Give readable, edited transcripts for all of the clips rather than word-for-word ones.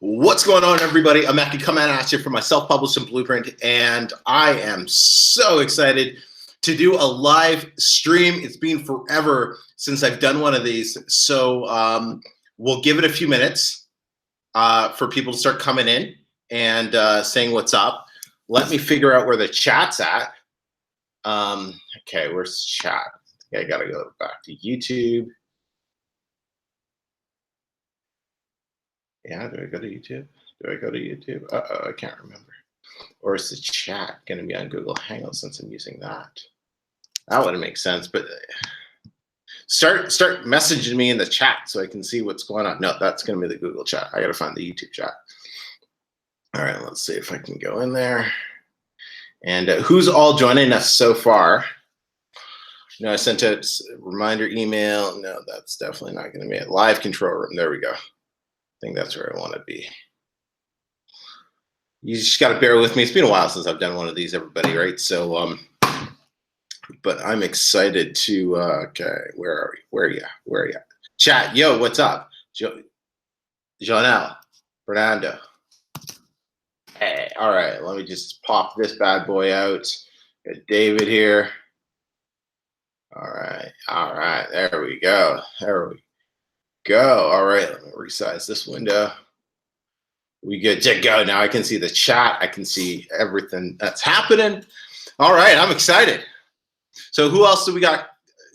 What's going on, everybody? I'm Mackie coming at you from my self-publishing blueprint, and I am so excited to do a live stream. It's been forever since I've done one of these, so we'll give it a few minutes for people to start coming in and saying what's up. Let me figure out where the chat's at. Okay, where's chat? I gotta go back to YouTube. Yeah, do I go to YouTube? Do I go to YouTube? I can't remember. Or is the chat going to be on Google Hangouts since I'm using that? That wouldn't make sense, but start messaging me in the chat so I can see what's going on. No, that's going to be the Google chat. I got to find the YouTube chat. All right, let's see if I can go in there. And who's all joining us so far? No, I sent out a reminder email. No, that's definitely not going to be it. Live control room. There we go. I think that's where I want to be. You just got to bear with me. It's been a while since I've done one of these, everybody, right? So, but I'm excited to, okay, where are we? Where are you? Chat, yo, what's up? Jonelle, Fernando. Hey, all right, let me just pop this bad boy out. Got David here. All right, there we go. All right, let me resize this window. We good to go. Now I can see the chat. I can see everything that's happening. All right, I'm excited. So who else do we got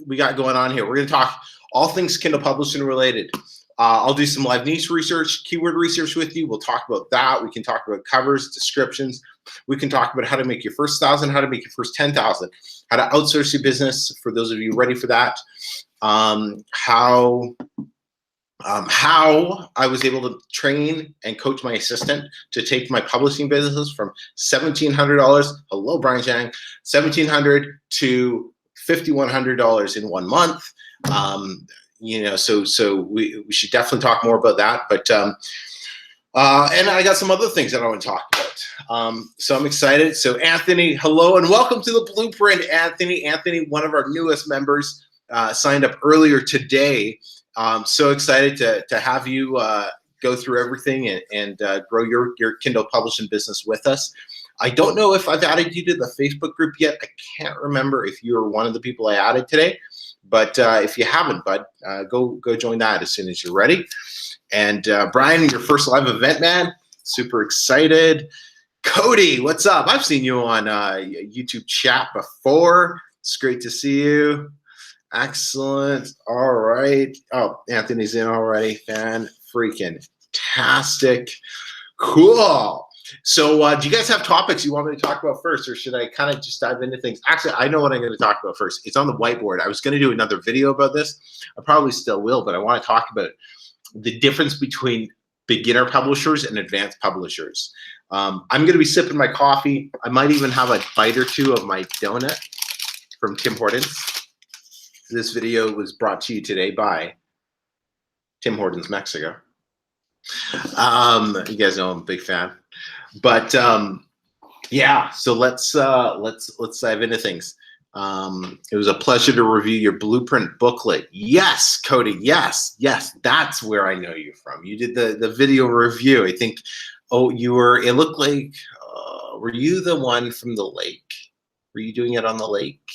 going on here? We're going to talk all things Kindle publishing related. I'll do some live niche research, keyword research with you. We'll talk about that. We can talk about covers, descriptions. We can talk about how to make your first 1,000, how to make your first 10,000, how to outsource your business for those of you ready for that. How I was able to train and coach my assistant to take my publishing business from $1,700, hello Brian Chang, $1,700 to $5,100 in 1 month. You know, so we should definitely talk more about that. But and I got some other things that I want to talk about. So I'm excited. So Anthony, hello and welcome to the Blueprint. Anthony, one of our newest members, signed up earlier today. I'm so excited to have you go through everything and grow your Kindle publishing business with us. I don't know if I've added you to the Facebook group yet. I can't remember if you were one of the people I added today, but if you haven't, bud, go join that as soon as you're ready. And Brian, your first live event, man, super excited. Cody, what's up? I've seen you on YouTube chat before. It's great to see you. Excellent. All right. Oh, Anthony's in already. Fan-freaking-tastic. Cool. So do you guys have topics you want me to talk about first, or should I kind of just dive into things? Actually, I know what I'm going to talk about first. It's on the whiteboard. I was going to do another video about this. I probably still will, but I want to talk about the difference between beginner publishers and advanced publishers. I'm going to be sipping my coffee. I might even have a bite or two of my donut from Tim Hortons. This video was brought to you today by Tim Hortons Mexico. You guys know I'm a big fan, but yeah. So let's dive into things. It was a pleasure to review your blueprint booklet. Yes, Cody. Yes. That's where I know you from. You did the video review. I think. Oh, you were. It looked like. Were you the one from the lake? Were you doing it on the lake,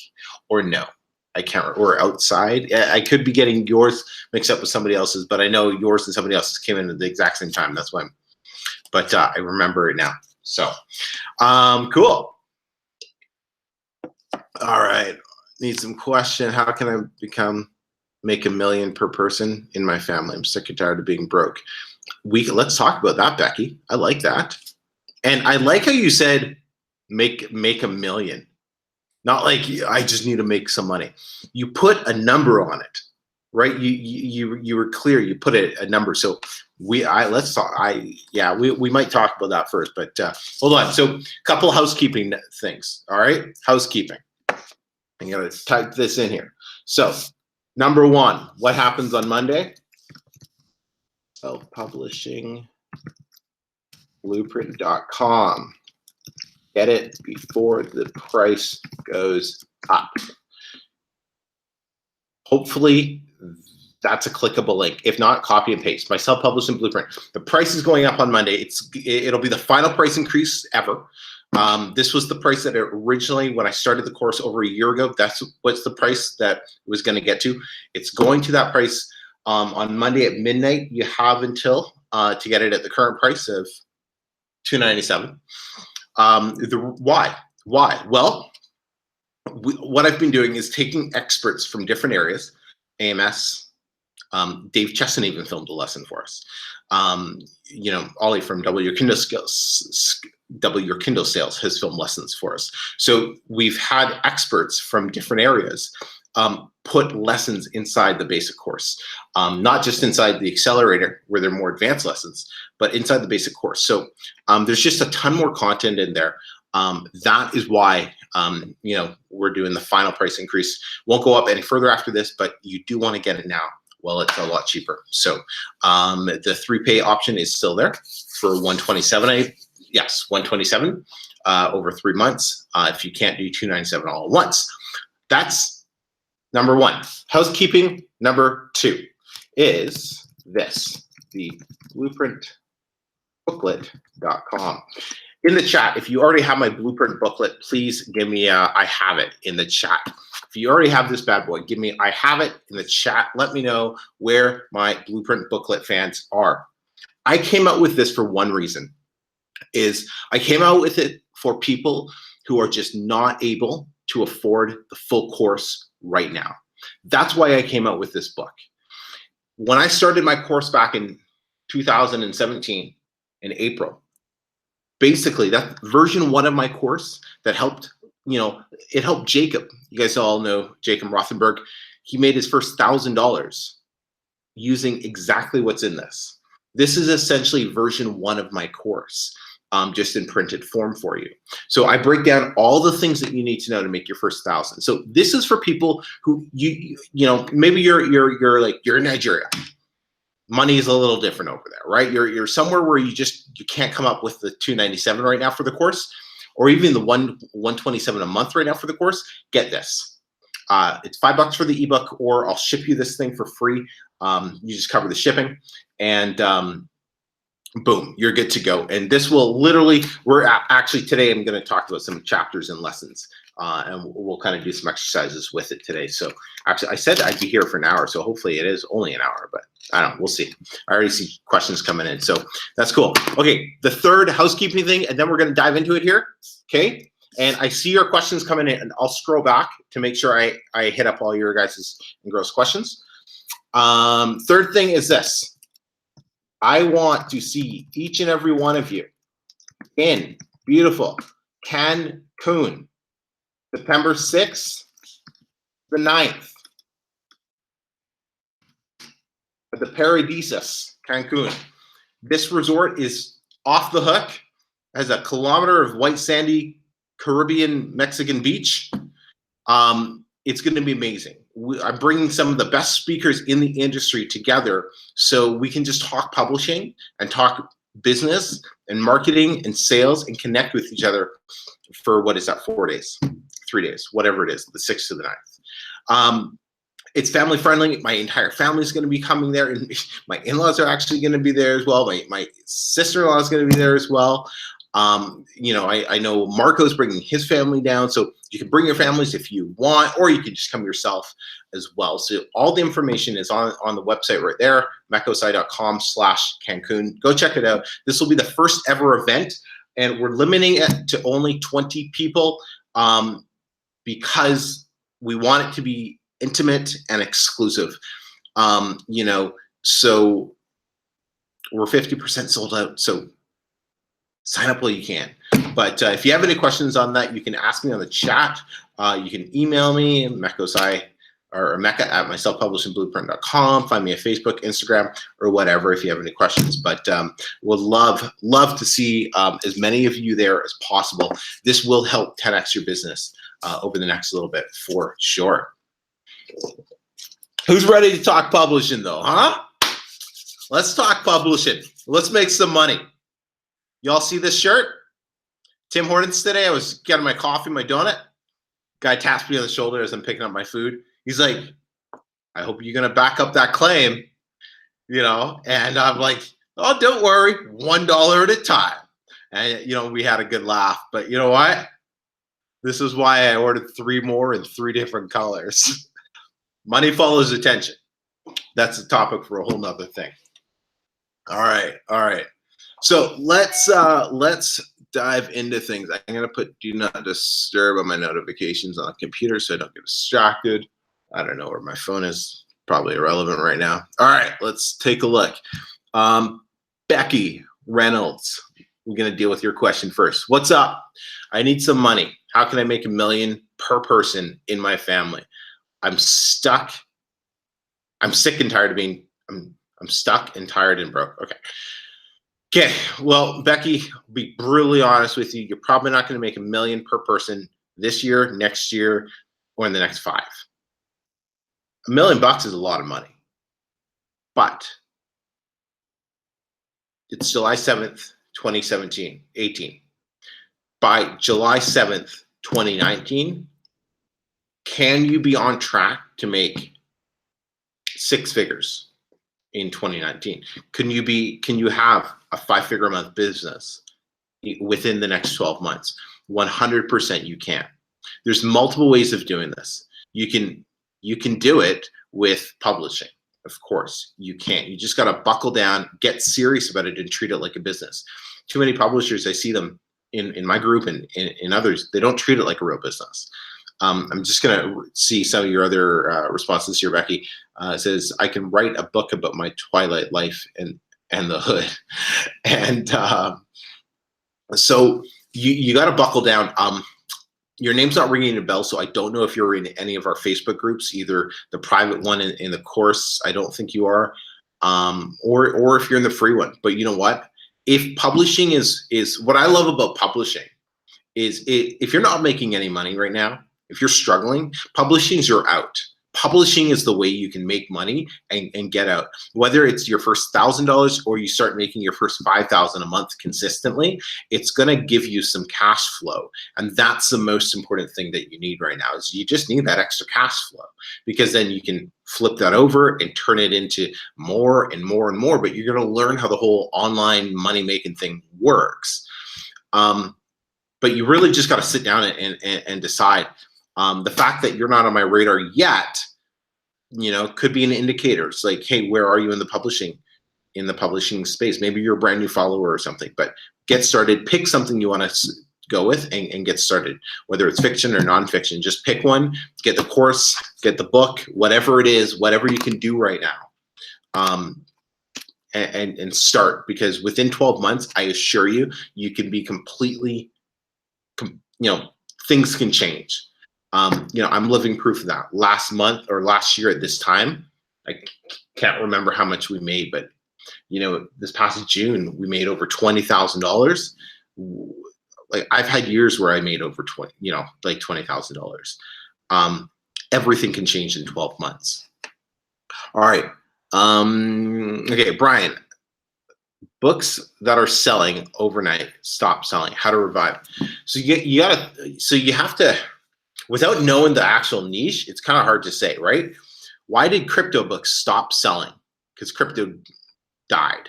or no? I can't, or outside. I could be getting yours mixed up with somebody else's, but I know yours and somebody else's came in at the exact same time. That's why. But I remember it now. So, cool. All right. Need some question. How can I make $1 million per person in my family? I'm sick and tired of being broke. Let's talk about that, Becky. I like that. And I like how you said make $1 million. Not like I just need to make some money. You put a number on it, right? You were clear. You put a number. So let's talk. We might talk about that first, but hold on. So a couple housekeeping things. All right, housekeeping. I'm gonna type this in here. So number one, what happens on Monday? Self-publishing blueprint.com. Get it before the price goes up. Hopefully that's a clickable link. If not, copy and paste. My self-publishing blueprint. The price is going up on Monday. It'll be the final price increase ever. This was the price that originally, when I started the course over a year ago, that's what's the price that it was going to get to. It's going to that price on Monday at midnight. You have until to get it at the current price of $297. Why? Well, what I've been doing is taking experts from different areas, AMS. Dave Chesson even filmed a lesson for us. Ollie from Double Your Kindle Sales has filmed lessons for us. So we've had experts from different areas put lessons inside the basic course, not just inside the accelerator where they're more advanced lessons, but inside the basic course. So there's just a ton more content in there. That is why we're doing the final price increase. Won't go up any further after this, but you do want to get it now. Well, it's a lot cheaper. So the 3-pay option is still there for $127. Yes, $127 over 3 months. If you can't do $297 all at once, that's number one. Housekeeping number 2 is this: the blueprintbooklet.com. In the chat, if you already have my blueprint booklet, please give me I have it in the chat. If you already have this bad boy, give me I have it in the chat. Let me know where my blueprint booklet fans are. I came out with this for one reason, is I came out with it for people who are just not able to afford the full course right now. That's why I came out with this book. When I started my course back in 2017 in April, basically that version 1 of my course that helped, it helped Jacob. You guys all know Jacob Rothenberg. He made his first $1,000 using exactly what's in this. This is essentially version 1 of my course, just in printed form for you. So I break down all the things that you need to know to make your first 1,000. So this is for people who maybe you're in Nigeria. Money is a little different over there, right? You're somewhere where you can't come up with the $297 right now for the course, or even the $127 a month right now for the course. Get this. It's $5 for the ebook, or I'll ship you this thing for free. You just cover the shipping, and boom, you're good to go. And this will literally, actually today I'm going to talk about some chapters and lessons, and we'll kind of do some exercises with it today. So actually, I said I'd be here for an hour, so hopefully it is only an hour, but I don't know, we'll see. I already see questions coming in, so that's cool. Okay, the third housekeeping thing, and then we're going to dive into it here, okay? And I see your questions coming in, and I'll scroll back to make sure I hit up all your guys' engrossed questions. Third thing is this. I want to see each and every one of you in beautiful Cancun, September 6th, the 9th, at the Paradisus, Cancun. This resort is off the hook, has a kilometer of white sandy Caribbean Mexican beach. It's going to be amazing. I'm bringing some of the best speakers in the industry together so we can just talk publishing and talk business and marketing and sales and connect with each other for, what is that, 4 days, 3 days, whatever it is, the 6th to the 9th. It's family friendly. My entire family is going to be coming there, and my in-laws are actually going to be there as well. My sister-in-law is going to be there as well. I know Marco's bringing his family down, so you can bring your families if you want, or you can just come yourself as well. So all the information is on the website right there, mecosci.com/Cancun. Go check it out. This will be the first ever event, and we're limiting it to only 20 people because we want it to be intimate and exclusive. So we're 50% sold out. So sign up while you can. But if you have any questions on that, you can ask me on the chat. You can email me, Mecca or Mecca at myselfpublishingblueprint.com. Find me at Facebook, Instagram, or whatever if you have any questions. But would love to see as many of you there as possible. This will help 10x your business over the next little bit for sure. Who's ready to talk publishing though, huh? Let's talk publishing. Let's make some money. Y'all see this shirt? Tim Hortons today. I was getting my coffee, my donut. Guy taps me on the shoulder as I'm picking up my food. He's like, I hope you're going to back up that claim, you know? And I'm like, oh, don't worry, $1 at a time. And, you know, we had a good laugh, but you know what? This is why I ordered 3 more in 3 different colors. Money follows attention. That's a topic for a whole nother thing. All right. So let's dive into things. I'm gonna put do not disturb on my notifications on the computer so I don't get distracted. I don't know where my phone is. Probably irrelevant right now. All right, let's take a look. Becky Reynolds, we're gonna deal with your question first. What's up? I need some money. How can I make $1 million per person in my family? I'm stuck. I'm sick and tired of being. I'm stuck and tired and broke. Okay. Well, Becky, I'll be brutally honest with you. You're probably not going to make $1 million per person this year, next year, or in the next 5. $1 million is a lot of money, but it's July 7th, 18. By July 7th, 2019, can you be on track to make 6 figures in 2019? Can you have a 5-figure a month business within the next 12 months? 100% you can. There's multiple ways of doing this. You can do it with publishing. Of course, you can. You just got to buckle down, get serious about it, and treat it like a business. Too many publishers, I see them in my group and in others, they don't treat it like a real business. I'm just going to see some of your other responses here, Becky. It says, I can write a book about my twilight life and the hood. And so you got to buckle down. Your name's not ringing a bell, so I don't know if you're in any of our Facebook groups, either the private one in the course. I don't think you are, or if you're in the free one. But you know what? If publishing is what I love about publishing is if you're not making any money right now, if you're struggling, publishing's your out. Publishing is the way you can make money and get out. Whether it's your first $1,000 or you start making your first $5,000 a month consistently, it's gonna give you some cash flow. And that's the most important thing that you need right now is you just need that extra cash flow, because then you can flip that over and turn it into more and more and more, but you're gonna learn how the whole online money-making thing works. But you really just gotta sit down and decide. The fact that you're not on my radar yet, you know, could be an indicator. It's like, hey, where are you in the publishing space? Maybe you're a brand new follower or something, but get started, pick something you want to go with and get started, whether it's fiction or nonfiction. Just pick one, get the course, get the book, whatever it is, whatever you can do right now. And start, because within 12 months, I assure you, you can be completely, things can change. I'm living proof of that. Last month or last year at this time, I can't remember how much we made, but this past June we made over $20,000. Like I've had years where I made over $20,000. Everything can change in 12 months. All right. Okay, Brian. Books that are selling overnight stop selling. How to revive? So you have to. Without knowing the actual niche, it's kind of hard to say, right? Why did crypto books stop selling? Because crypto died.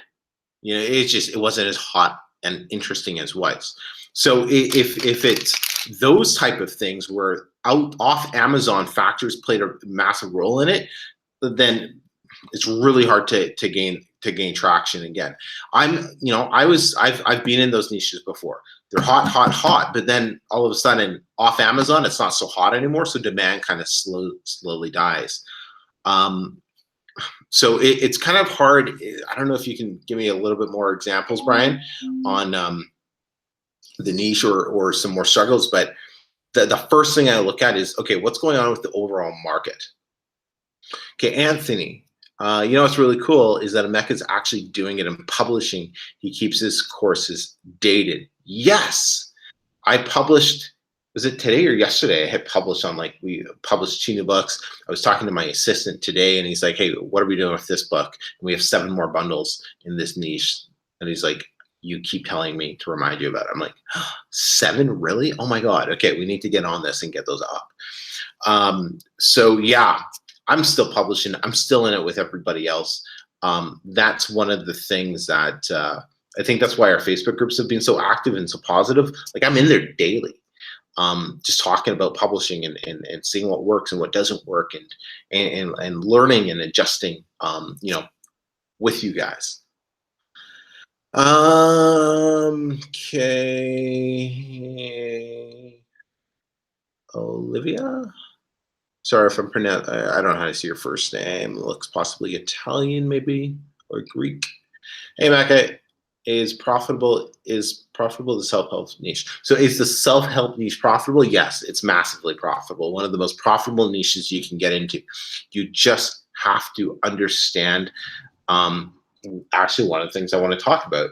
It wasn't as hot and interesting as was. So if it's those type of things where off Amazon factors played a massive role in it, then it's really hard to gain traction again. I've been in those niches before. They're hot, but then all of a sudden off Amazon, it's not so hot anymore. So demand kind of slowly dies. So it's kind of hard. I don't know if you can give me a little bit more examples, Brian, on the niche or some more struggles. But the first thing I look at is, okay, what's going on with the overall market? Okay, Anthony. What's really cool is that Emeka's actually doing it in publishing. He keeps his courses dated. Yes, I published, was it today or yesterday? I had published we published 2 new books. I was talking to my assistant today and he's like, hey, what are we doing with this book? And we have 7 more bundles in this niche. And he's like, you keep telling me to remind you about it. I'm like, 7, really? Oh my God. Okay, we need to get on this and get those up. So yeah, I'm still publishing. I'm still in it with everybody else. That's one of the things that I think that's why our Facebook groups have been so active and so positive. Like I'm in there daily, just talking about publishing and seeing what works and what doesn't work, and learning and adjusting, with you guys. Okay. Olivia? Sorry if I'm pronouncing, I don't know how to see your first name. It looks possibly Italian, maybe, or Greek. Hey, Maka, is profitable the self-help niche? So is the self-help niche profitable? Yes, it's massively profitable. One of the most profitable niches you can get into. You just have to understand, actually one of the things I want to talk about,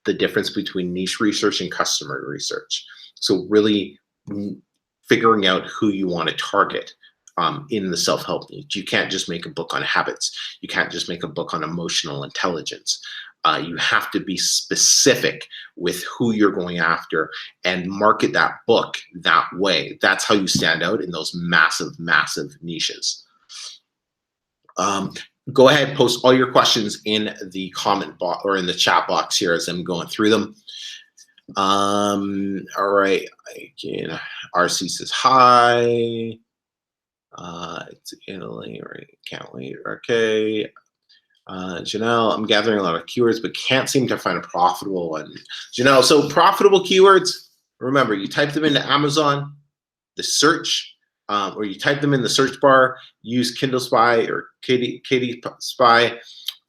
the difference between niche research and customer research. So really figuring out who you want to target in the self-help niche. You can't just make a book on habits. You can't just make a book on emotional intelligence. You have to be specific with who you're going after and market that book that way. That's how you stand out in those massive, massive niches. Go ahead and post all your questions in the comment box or in the chat box here as I'm going through them. All right. Again, RC says hi. It's Italy, right? Can't wait. Okay. Janelle, I'm gathering a lot of keywords, but can't seem to find a profitable one. Janelle, so profitable keywords, remember, you type them into Amazon, the search, or you type them in the search bar, use Kindle Spy or Katie Spy,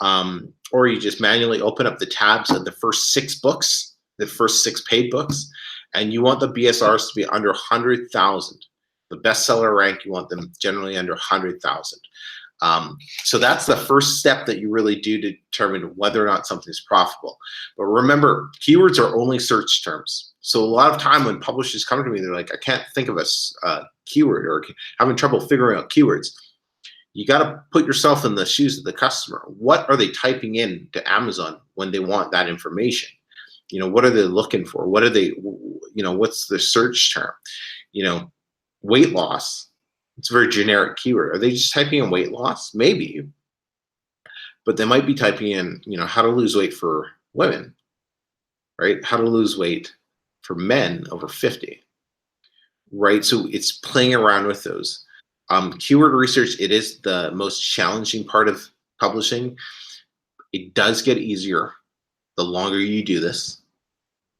or you just manually open up the tabs of the first 6 books, the first 6 paid books, and you want the BSRs to be under 100,000. The bestseller rank, you want them generally under 100,000. So that's the first step that you really do to determine whether or not something's profitable. But remember, keywords are only search terms. So a lot of time when publishers come to me, they're like, I can't think of a keyword, or having trouble figuring out keywords. You got to put yourself in the shoes of the customer. What are they typing in to Amazon when they want that information? What are they looking for? What are they, what's the search term? Weight loss. It's a very generic keyword. Are they just typing in weight loss? Maybe. But they might be typing in, how to lose weight for women, right? How to lose weight for men over 50, right? So it's playing around with those. Keyword research, it is the most challenging part of publishing. It does get easier the longer you do this,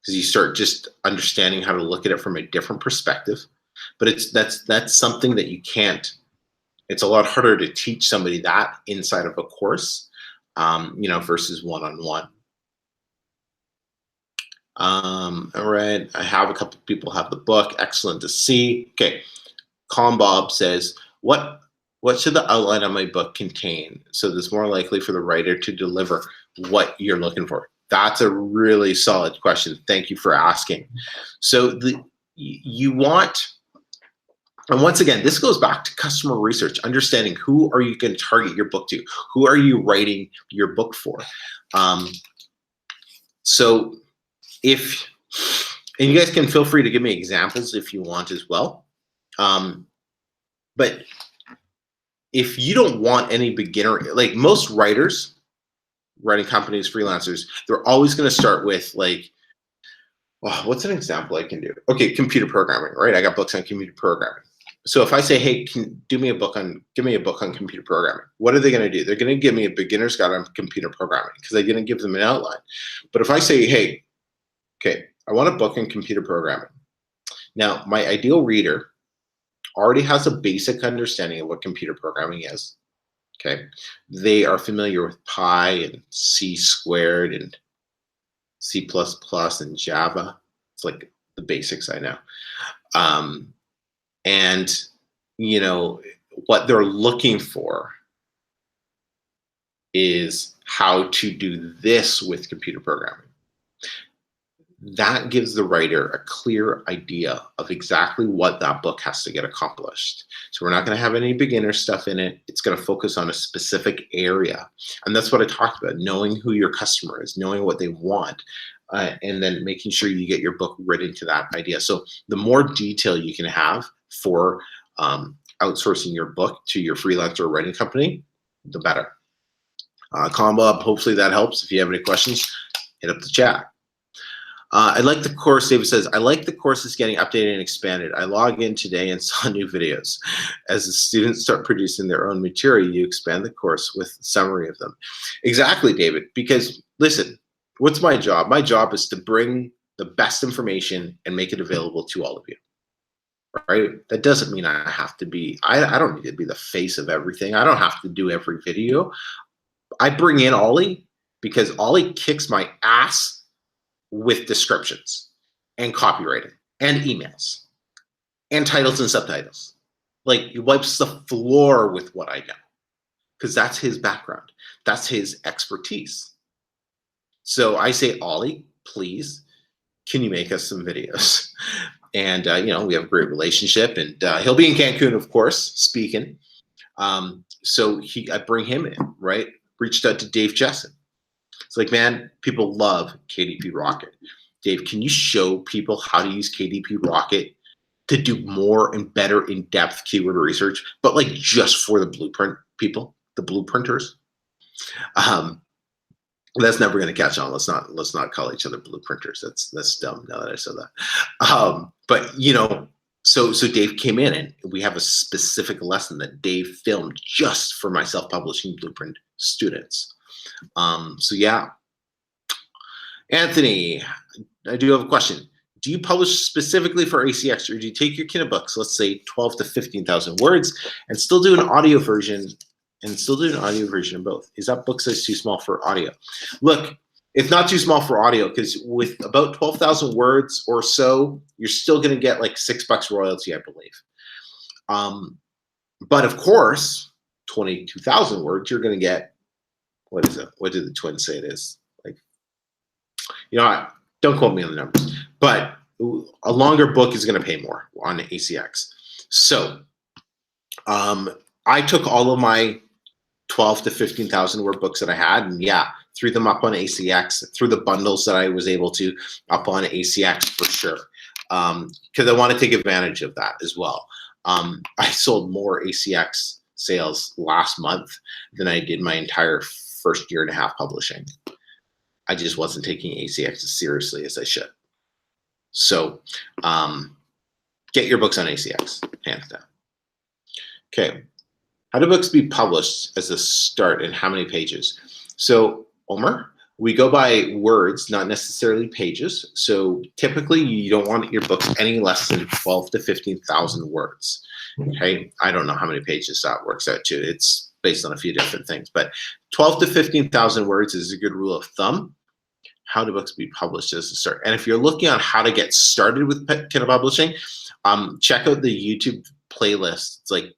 because you start just understanding how to look at it from a different perspective. But that's something that you can't. It's a lot harder to teach somebody that inside of a course, versus one-on-one. All right, I have a couple of people have the book. Excellent to see. Okay, Calm Bob says, what should the outline of my book contain so that it's more likely for the writer to deliver what you're looking for? That's a really solid question. Thank you for asking. So you want. And once again, this goes back to customer research, understanding who are you going to target your book to? Who are you writing your book for? So and you guys can feel free to give me examples if you want as well. But if you don't want any beginner, like most writers, writing companies, freelancers, they're always going to start with like, oh, what's an example I can do? Okay, computer programming, right? I got books on computer programming. So if I say, hey, give me a book on computer programming, what are they going to do? They're going to give me a beginner's guide on computer programming because they're going to give them an outline. But if I say, hey, okay, I want a book on computer programming. Now, my ideal reader already has a basic understanding of what computer programming is. Okay, they are familiar with Pi and C squared and C++ and Java. It's like the basics I know. And, what they're looking for is how to do this with computer programming. That gives the writer a clear idea of exactly what that book has to get accomplished. So we're not going to have any beginner stuff in it. It's going to focus on a specific area. And that's what I talked about, knowing who your customer is, knowing what they want. And then making sure you get your book written to that idea. So the more detail you can have for outsourcing your book to your freelancer or writing company, the better. Combo up. Hopefully that helps. If you have any questions, hit up the chat. I like the course, David says, I like the course is getting updated and expanded. I log in today and saw new videos. As the students start producing their own material, you expand the course with a summary of them. Exactly, David, because listen, what's my job? My job is to bring the best information and make it available to all of you, right? That doesn't mean I have to be, I don't need to be the face of everything. I don't have to do every video. I bring in Ollie because Ollie kicks my ass with descriptions and copywriting and emails and titles and subtitles. Like, he wipes the floor with what I know because that's his background. That's his expertise. So I say, Ollie, please, can you make us some videos? And, you know, we have a great relationship, and he'll be in Cancun, of course, speaking. So I bring him in, right? Reached out to Dave Jessen. It's like, man, people love KDP Rocket. Dave, can you show people how to use KDP Rocket to do more and better in-depth keyword research, but like just for the blueprint people, the blueprinters? That's never going to catch on. Let's not call each other blueprinters. That's dumb now that I said that. But you know, so Dave came in, and we have a specific lesson that Dave filmed just for my self-publishing blueprint students. So yeah, Anthony, I do have a question. Do you publish specifically for ACX, or do you take your Kindle books, let's say 12 to 15,000 words, and still do an audio version of both? Is that book size too small for audio? Look, it's not too small for audio, because with about 12,000 words or so, you're still going to get like $6 royalty, I believe. But of course, 22,000 words, you're going to get, what is it? What did the twins say it is? Like, you know, don't quote me on the numbers, but a longer book is going to pay more on ACX. So I took all of my 12 to 15,000 word books that I had, and yeah, threw them up on ACX, threw the bundles that I was able to up on ACX for sure, because I want to take advantage of that as well. I sold more ACX sales last month than I did my entire first year and a half publishing. I just wasn't taking ACX as seriously as I should. So get your books on ACX, hands down. Okay, how do books be published as a start, and how many pages? So Omer, we go by words, not necessarily pages. So typically you don't want your books any less than 12 to 15,000 words. Okay, I don't know how many pages that works out to. It's based on a few different things, but 12 to 15,000 words is a good rule of thumb. How do books be published as a start? And if you're looking on how to get started with Kindle publishing, check out the YouTube playlist. It's like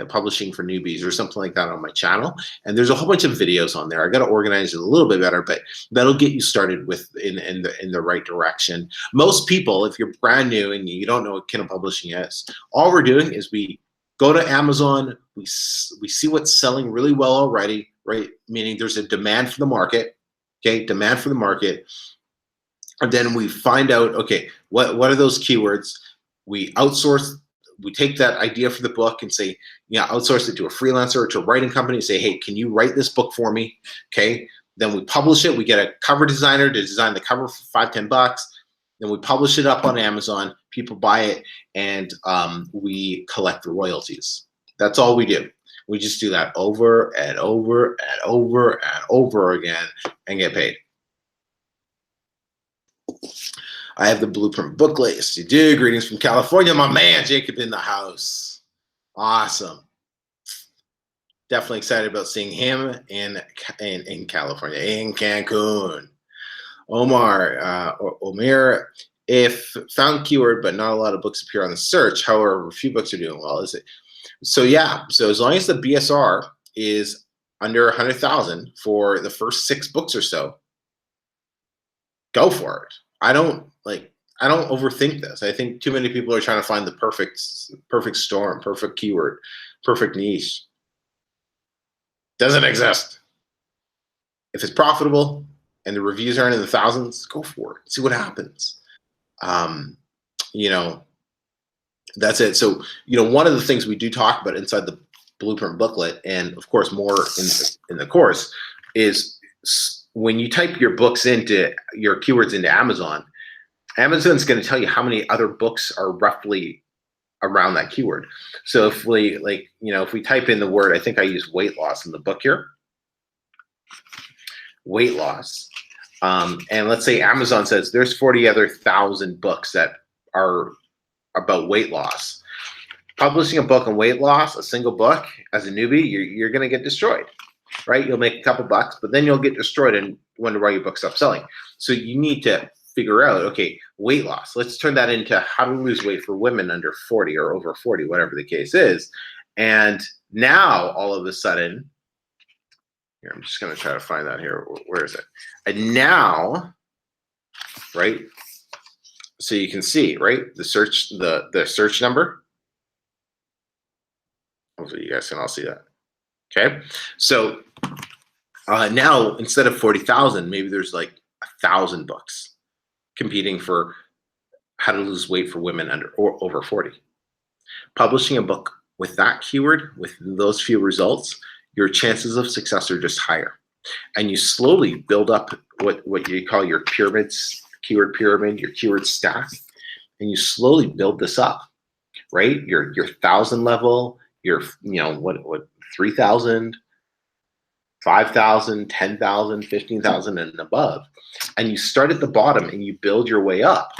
publishing for newbies or something like that on my channel, and there's a whole bunch of videos on there. I got to organize it a little bit better, but that'll get you started with in the right direction. Most people, if you're brand new and you don't know what Kindle publishing is, all we're doing is we go to Amazon, we see what's selling really well already, right? Meaning there's a demand for the market, okay? Demand for the market. And then we find out, okay, what are those keywords? We outsource, we take that idea for the book and say, yeah, outsource it to a freelancer or to a writing company and say, hey, can you write this book for me? Okay. Then we publish it. We get a cover designer to design the cover for $5–10. Then we publish it up on Amazon. People buy it, and we collect the royalties. That's all we do. We just do that over and over and over and over again and get paid. I have the blueprint book list. You do. Greetings from California, my man Jacob in the house. Awesome. Definitely excited about seeing him in California, in Cancun. Omer, if found keyword but not a lot of books appear on the search, however, a few books are doing well, is it? So yeah, so as long as the BSR is under 100,000 for the first 6 books or so, go for it. I don't overthink this. I think too many people are trying to find the perfect storm, perfect keyword, perfect niche. Doesn't exist. If it's profitable and the reviews aren't in the thousands, go for it. See what happens. You know, that's it. So, one of the things we do talk about inside the blueprint booklet, and of course more in the course, is when you type your books into your keywords into Amazon, Amazon's going to tell you how many other books are roughly around that keyword. So if we if we type in the word, I think I use weight loss in the book here, weight loss, and let's say Amazon says there's 40,000 books that are about weight loss. Publishing a book on weight loss, a single book, as a newbie, you're going to get destroyed, right? You'll make a couple bucks, but then you'll get destroyed and wonder why your book stopped selling. So you need to figure out, okay, weight loss. Let's turn that into how to lose weight for women under 40 or over 40, whatever the case is. And now all of a sudden, here, I'm just going to try to find that here. Where is it? And now, right? So you can see, right? The search number. Hopefully you guys can all see that. Okay. So now instead of 40,000, maybe there's like 1,000 books competing for how to lose weight for women under or over 40. Publishing a book with that keyword, with those few results, your chances of success are just higher. And you slowly build up what you call your pyramids, keyword pyramid, your keyword stack, and you slowly build this up, right? Your 1,000 level, your 3,000, 5,000, 10,000, 15,000 and above. And you start at the bottom and you build your way up.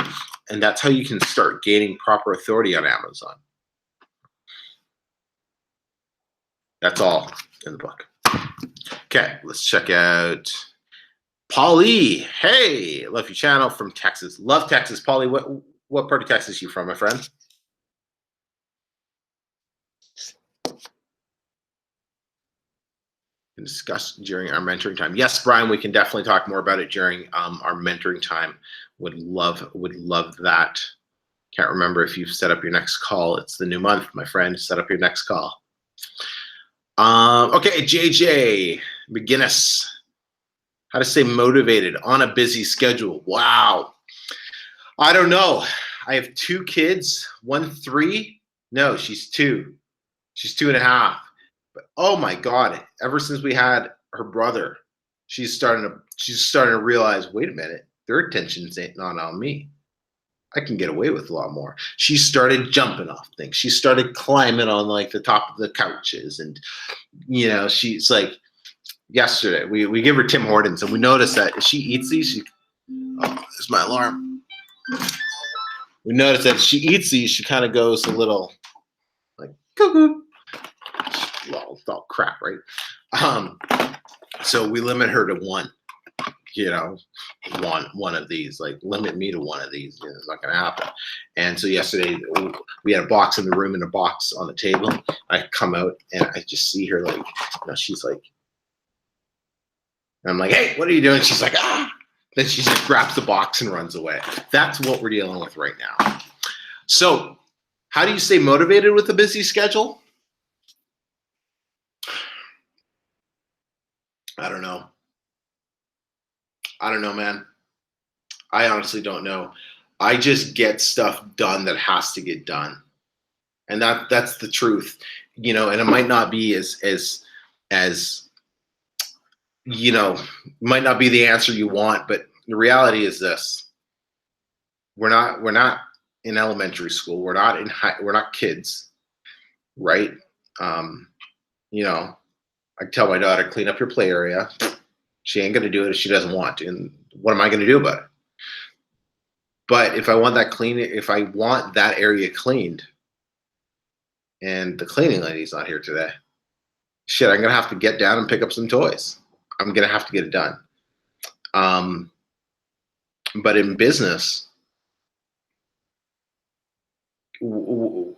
And that's how you can start gaining proper authority on Amazon. That's all in the book. Okay, let's check out Polly. Hey, love your channel from Texas. Love Texas. Polly, what part of Texas are you from, my friend? And discuss during our mentoring time. Yes, Brian, we can definitely talk more about it during our mentoring time. Would love that. Can't remember if you've set up your next call. It's the new month, my friend. Set up your next call. Okay, JJ McGinnis. How to stay motivated on a busy schedule. Wow. I don't know. I have 2 kids. One 3. No, she's 2. She's 2.5. But oh my God! Ever since we had her brother, she's starting to realize. Wait a minute, their attention's not on me. I can get away with a lot more. She started jumping off things. She started climbing on like the top of the couches, and she's like. Yesterday, we give her Tim Hortons, and we noticed that if she eats these, there's my alarm. We noticed that if she eats these, she kind of goes a little like cuckoo. It's all crap, right? So we limit her to one. One of these. Like limit me to one of these. It's not gonna happen. And so yesterday we had a box in the room and a box on the table. I come out and I just see her like, she's like. And I'm like, hey, what are you doing? She's like, ah. Then she just grabs the box and runs away. That's what we're dealing with right now. So how do you stay motivated with a busy schedule? I don't know. Man. I honestly don't know. I just get stuff done that has to get done. And that's the truth. And it might not be as might not be the answer you want, but the reality is this: we're not in elementary school. We're not kids, right? I tell my daughter, clean up your play area. She ain't gonna do it if she doesn't want to. And what am I gonna do about it? But if I want that area cleaned, and the cleaning lady's not here today, shit, I'm gonna have to get down and pick up some toys. I'm going to have to get it done. But in business, we're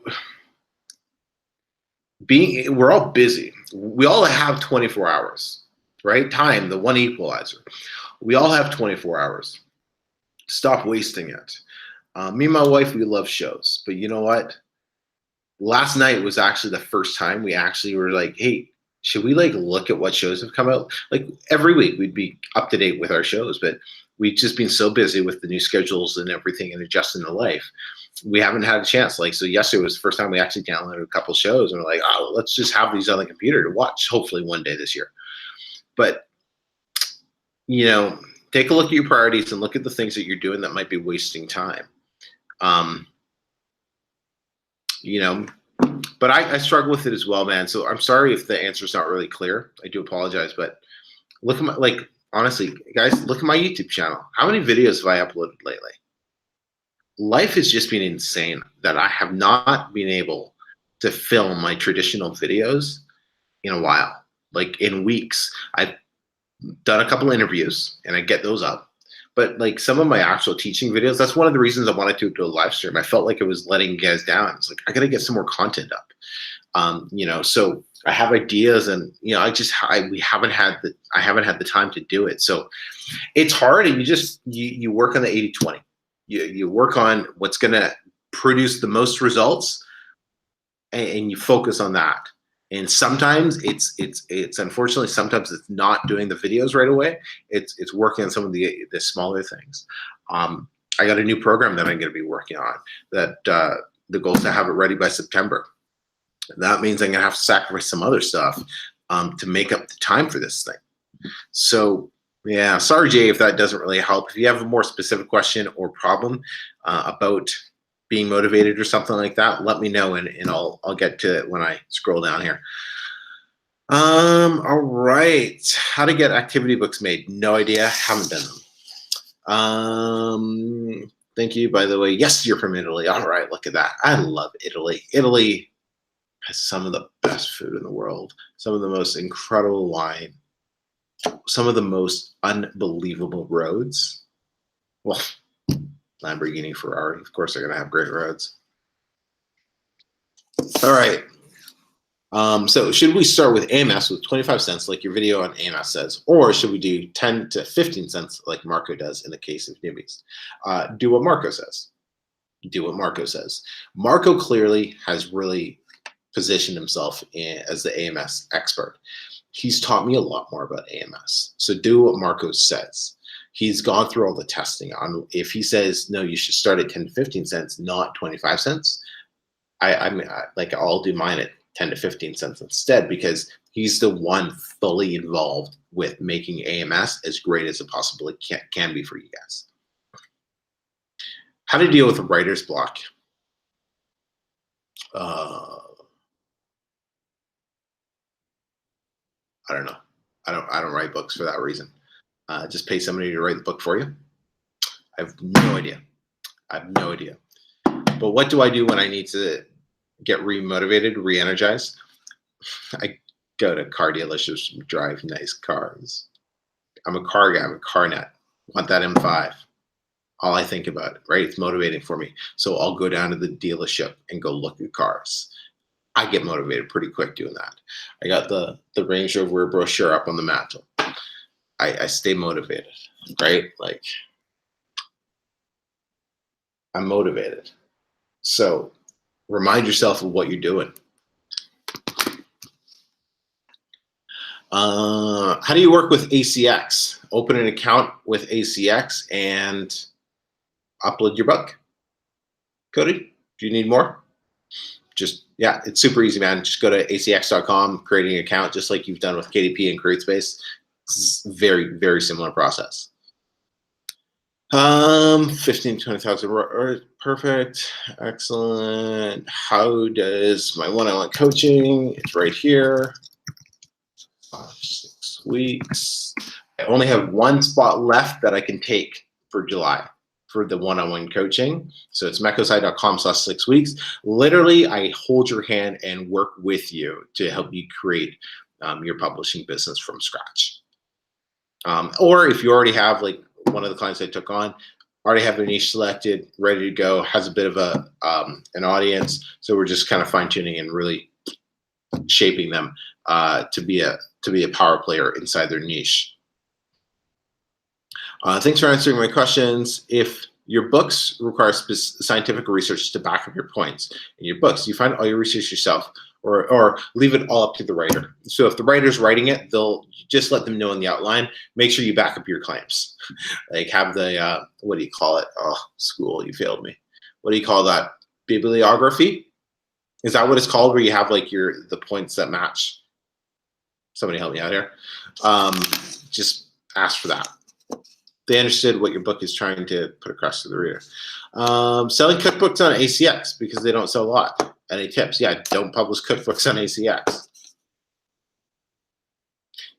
all busy. We all have 24 hours, right? Time, the one equalizer. We all have 24 hours. Stop wasting it. Me and my wife, we love shows. But you know what? Last night was actually the first time we actually were like, hey, should we like look at what shows have come out? Like every week we'd be up to date with our shows, but we've just been so busy with the new schedules and everything and adjusting to life we haven't had a chance. Like, so yesterday was the first time we actually downloaded a couple shows, and we're like, oh, let's just have these on the computer to watch, hopefully one day this year. But, you know, take a look at your priorities and look at the things that you're doing that might be wasting time. You know, but I struggle with it as well, man. So I'm sorry if the answer is not really clear. I do apologize, but look at my, like, honestly, guys, look at my YouTube channel. How many videos have I uploaded lately? Life has just been insane that I have not been able to film my traditional videos in a while, like in weeks. I've done a couple interviews and I get those up. But like some of my actual teaching videos, that's one of the reasons I wanted to do a live stream. I felt like it was letting you guys down. It's like, I got to get some more content up. You know, so I have ideas and, you know, I haven't had the time to do it. So it's hard, and you work on the 80-20. You work on what's going to produce the most results, and you focus on that. And sometimes it's unfortunately, sometimes it's not doing the videos right away. It's working on some of the smaller things. I got a new program that I'm going to be working on that the goal is to have it ready by September. That means I'm going to have to sacrifice some other stuff to make up the time for this thing. So yeah, sorry, Jay, if that doesn't really help. If you have a more specific question or problem about being motivated or something like that, let me know, and I'll get to it when I scroll down here. All right, how to get activity books made? No idea, haven't done them. Thank you, by the way. Yes, you're from Italy. All right, look at that. I love Italy. Italy has some of the best food in the world, some of the most incredible wine, some of the most unbelievable roads. Well, Lamborghini, Ferrari, of course they're going to have great roads. All right. So should we start with AMS with 25 cents like your video on AMS says, or should we do 10 to 15 cents like Marco does in the case of newbies? Do what Marco says. Do what Marco says. Marco clearly has really positioned himself as the AMS expert. He's taught me a lot more about AMS. So do what Marco says. He's gone through all the testing on. If he says, no, you should start at 10 to 15 cents, not 25 cents, I'll do mine at 10 to 15 cents instead, because he's the one fully involved with making AMS as great as it possibly can be for you guys. How to deal with a writer's block. I don't know. I don't write books for that reason. Just pay somebody to write the book for you. I have no idea. But what do I do when I need to get re-motivated, re-energized? I go to car dealerships and drive nice cars. I'm a car guy. I'm a car nut. Want that M5. All I think about, right? It's motivating for me. So I'll go down to the dealership and go look at cars. I get motivated pretty quick doing that. I got the Range Rover brochure up on the mantle. I stay motivated, right? Like, I'm motivated. So remind yourself of what you're doing. How do you work with ACX? Open an account with ACX and upload your book. Cody, do you need more? Yeah, it's super easy, man. Just go to acx.com, create an account just like you've done with KDP and CreateSpace. It's very, very similar process. 15, 20,000, perfect, excellent. How does my one-on-one coaching? It's right here. 6 weeks. I only have one spot left that I can take for July for the one-on-one coaching. So it's mekosai.com/6 weeks. Literally, I hold your hand and work with you to help you create your publishing business from scratch. Or if you already have, like one of the clients I took on, already have their niche selected, ready to go, has a bit of an audience. So we're just kind of fine-tuning and really shaping them to be a power player inside their niche. Thanks for answering my questions. If your books require scientific research to back up your points in your books, you find all your research yourself, or leave it all up to the writer. So if the writer's writing it, they'll just let them know in the outline. Make sure you back up your claims. Like have the, what do you call it? Oh, school, you failed me. what do you call that? Bibliography? Is that what it's called, where you have like the points that match? Somebody help me out here. Just ask for that. They understood what your book is trying to put across to the reader. Selling cookbooks on ACX because they don't sell a lot. Any tips? Yeah, don't publish cookbooks on ACX.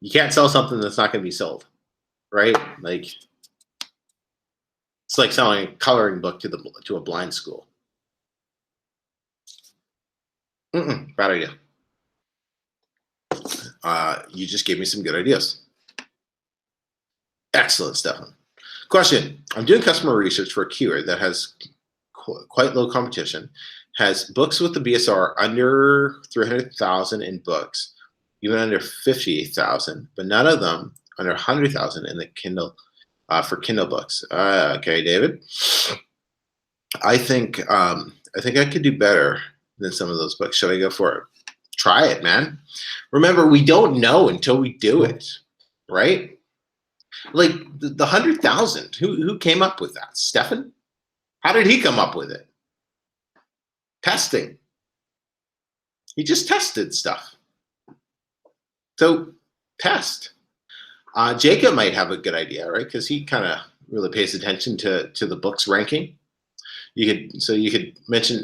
You can't sell something that's not going to be sold, right? Like, it's like selling a coloring book to a blind school. Bad idea. You just gave me some good ideas. Excellent, Stefan. Question. I'm doing customer research for a keyword that has quite low competition, has books with the BSR under 300,000 in books, even under 50,000, but none of them under 100,000 in the Kindle for Kindle books. Okay, David. I think I could do better than some of those books. Should I go for it? Try it, man. Remember, we don't know until we do it, right? Like the 100,000. Who came up with that? Stefan? How did he come up with it? Testing. He just tested stuff. So test. Jacob might have a good idea, right? Because he kind of really pays attention to the book's ranking. You could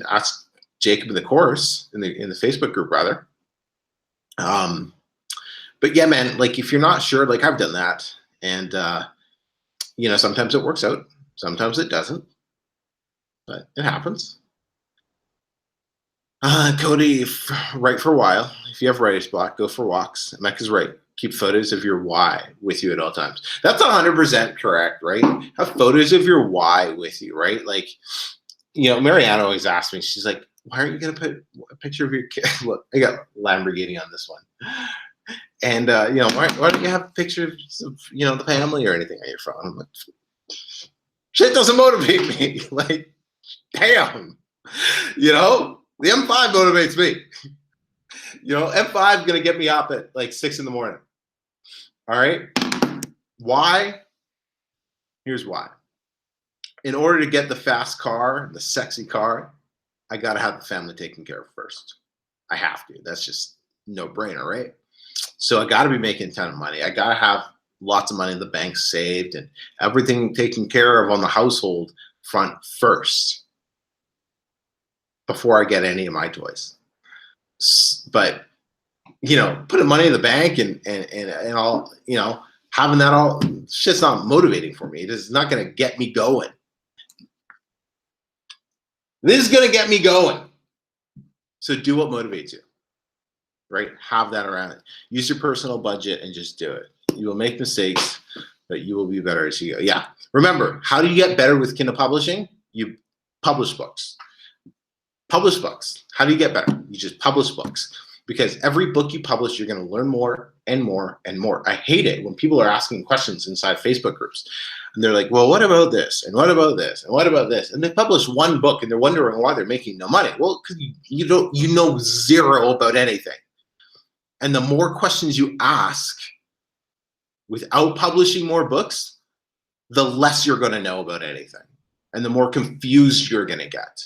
ask Jacob in the course in the Facebook group rather. But yeah, man, like if you're not sure, like I've done that, and sometimes it works out, sometimes it doesn't, but it happens. Cody, write for a while. If you have writer's block, go for walks. Mecca's right. Keep photos of your why with you at all times. That's 100% correct, right? Have photos of your why with you, right? Like, Mariana always asks me, she's like, why aren't you going to put a picture of your kid? Look, I got Lamborghini on this one. And, why don't you have pictures of, the family or anything on your phone? I'm like, shit doesn't motivate me. Like, damn, the M5 motivates me. M5 is going to get me up at like 6 in the morning. All right. Why? Here's why. In order to get the fast car, the sexy car, I got to have the family taken care of first. I have to. That's just no brainer, right? So I got to be making a ton of money. I got to have lots of money in the bank saved and everything taken care of on the household front first before I get any of my toys. But, putting money in the bank and all, having that all, it's just not motivating for me. It is not going to get me going. This is going to get me going. So do what motivates you, right? Have that around. Use your personal budget and just do it. You will make mistakes, but you will be better as you go. Yeah. Remember, how do you get better with Kindle publishing? You publish books. Publish books. How do you get better? You just publish books. Because every book you publish, you're going to learn more and more and more. I hate it when people are asking questions inside Facebook groups. And they're like, well, what about this? And what about this? And what about this? And they publish one book and they're wondering why they're making no money. Well, because you know zero about anything. And the more questions you ask without publishing more books, the less you're going to know about anything. And the more confused you're going to get.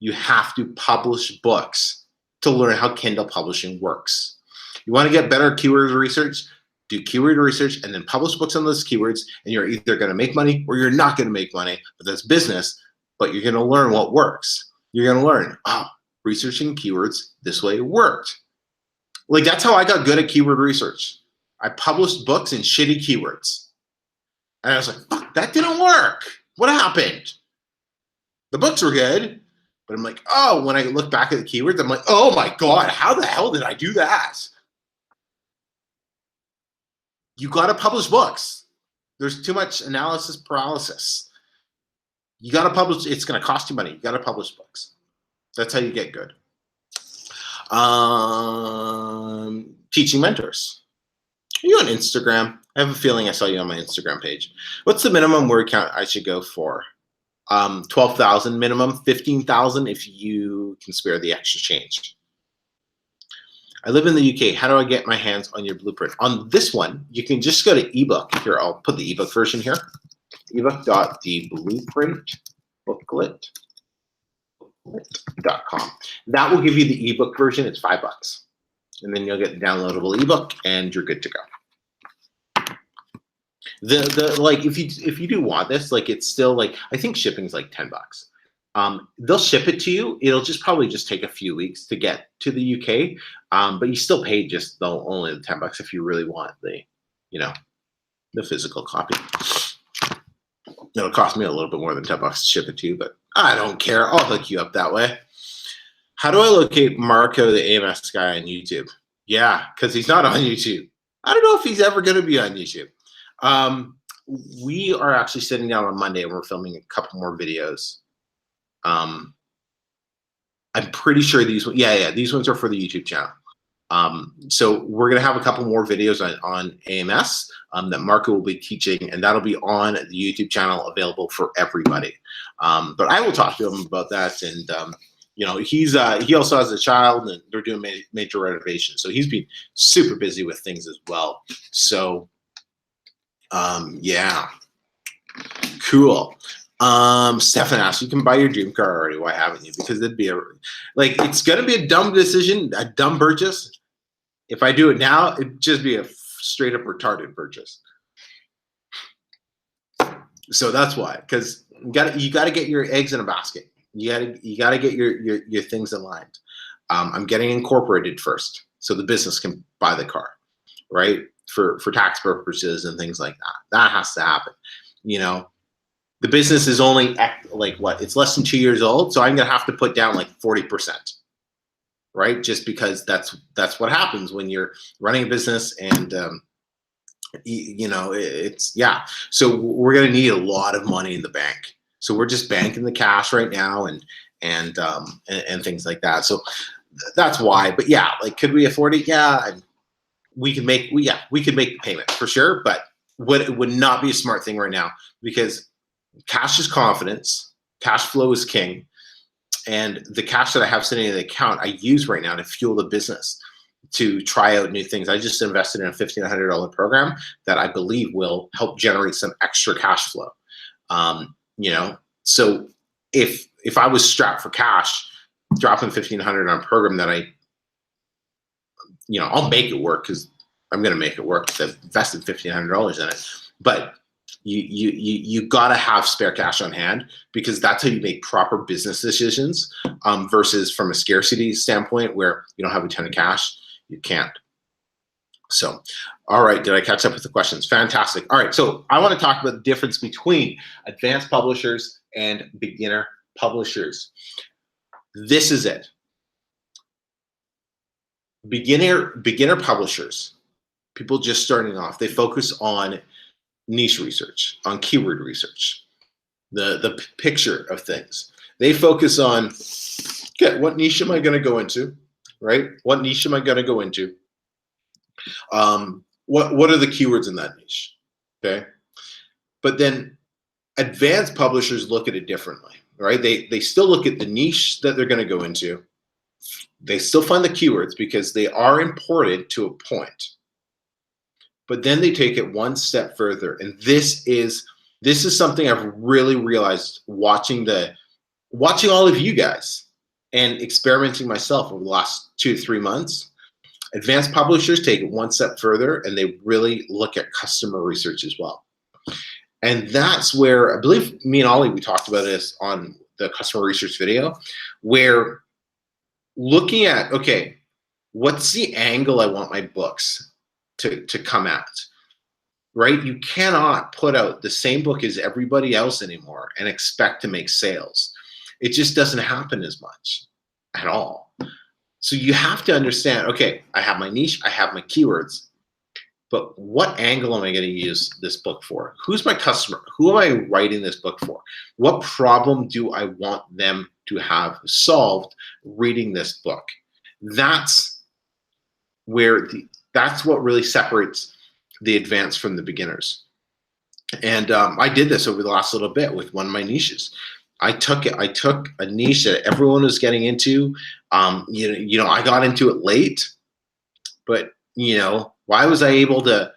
You have to publish books to learn how Kindle publishing works. You want to get better keyword research? Do keyword research and then publish books on those keywords, and you're either going to make money or you're not going to make money, but that's business, but you're going to learn what works. You're going to learn, researching keywords this way worked. Like, that's how I got good at keyword research. I published books in shitty keywords. And I was like, fuck, that didn't work. What happened? The books were good. But I'm like, when I look back at the keywords, I'm like, oh my God, how the hell did I do that? You got to publish books. There's too much analysis paralysis. You got to publish. It's going to cost you money. You got to publish books. That's how you get good. Teaching mentors. Are you on Instagram? I have a feeling I saw you on my Instagram page. What's the minimum word count I should go for? 12,000 minimum, 15,000 if you can spare the extra change. I live in the UK. How do I get my hands on your blueprint? On this one, you can just go to ebook. Here, I'll put the ebook version here. ebook.theblueprintbooklet. lit.com. That will give you the ebook version. It's $5. And then you'll get the downloadable ebook and you're good to go. The like if you do want this, like it's still like I think shipping's like $10. They'll ship it to you. It'll probably just take a few weeks to get to the UK. But you still pay just only the $10 if you really want the physical copy. It'll cost me a little bit more than $10 to ship it to you, but I don't care. I'll hook you up that way. How do I locate Marco, the AMS guy, on YouTube? Yeah, because he's not on YouTube. I don't know if he's ever going to be on YouTube. We are actually sitting down on Monday and we're filming a couple more videos. I'm pretty sure these ones are for the YouTube channel. So we're going to have a couple more videos on AMS that Marco will be teaching, and that'll be on the YouTube channel, available for everybody. But I will talk to him about that. And, he also has a child and they're doing major renovations. So he's been super busy with things as well. So, yeah, cool. Stefan asks, you can buy your dream car already. Why haven't you? Because it'd be it's going to be a dumb decision, a dumb purchase. If I do it now, it'd just be a straight up retarded purchase. So that's why, because you got to get your eggs in a basket. You got to get your things aligned. I'm getting incorporated first, so the business can buy the car, right? For tax purposes and things like that. That has to happen. The business is only it's less than 2 years old, so I'm gonna have to put down like 40%, right? Just because that's what happens when you're running a business, and So we're gonna need a lot of money in the bank. So we're just banking the cash right now, and things like that. So that's why. But yeah, could we afford it? Yeah, and we could make the payment for sure. But it would not be a smart thing right now, because cash is confidence. Cash flow is king. And the cash that I have sitting in the account, I use right now to fuel the business, to try out new things. I just invested in a $1,500 program that I believe will help generate some extra cash flow. So if I was strapped for cash, dropping $1,500 on a program that I'll make it work, because I'm going to make it work. I've invested $1,500 in it. But you got to have spare cash on hand, because that's how you make proper business decisions, versus from a scarcity standpoint where you don't have a ton of cash, you can't. So, all right, did I catch up with the questions? Fantastic. All right, so I want to talk about the difference between advanced publishers and beginner publishers. This is it. Beginner publishers, people just starting off, they focus on niche research, on keyword research, the picture of things. They focus on, okay, what niche am I going to go into, right? What niche am I going to go into? What are the keywords in that niche? Okay, but then advanced publishers look at it differently, right? They still look at the niche that they're going to go into. They still find the keywords because they are important to a point. But then they take it one step further, and this is something I've really realized watching all of you guys and experimenting myself over the last 2 to 3 months. Advanced publishers take it one step further, and they really look at customer research as well. And that's where, I believe me and Ollie, we talked about this on the customer research video, where looking at, okay, what's the angle I want my books to come at, right? You cannot put out the same book as everybody else anymore and expect to make sales. It just doesn't happen as much at all. So you have to understand, okay, I have my niche, I have my keywords, but what angle am I going to use this book for? Who's my customer? Who am I writing this book for? What problem do I want them to have solved reading this book? That's what really separates the advanced from the beginners. And I did this over the last little bit with one of my niches. I took a niche that everyone was getting into. I got into it late, but why was I able to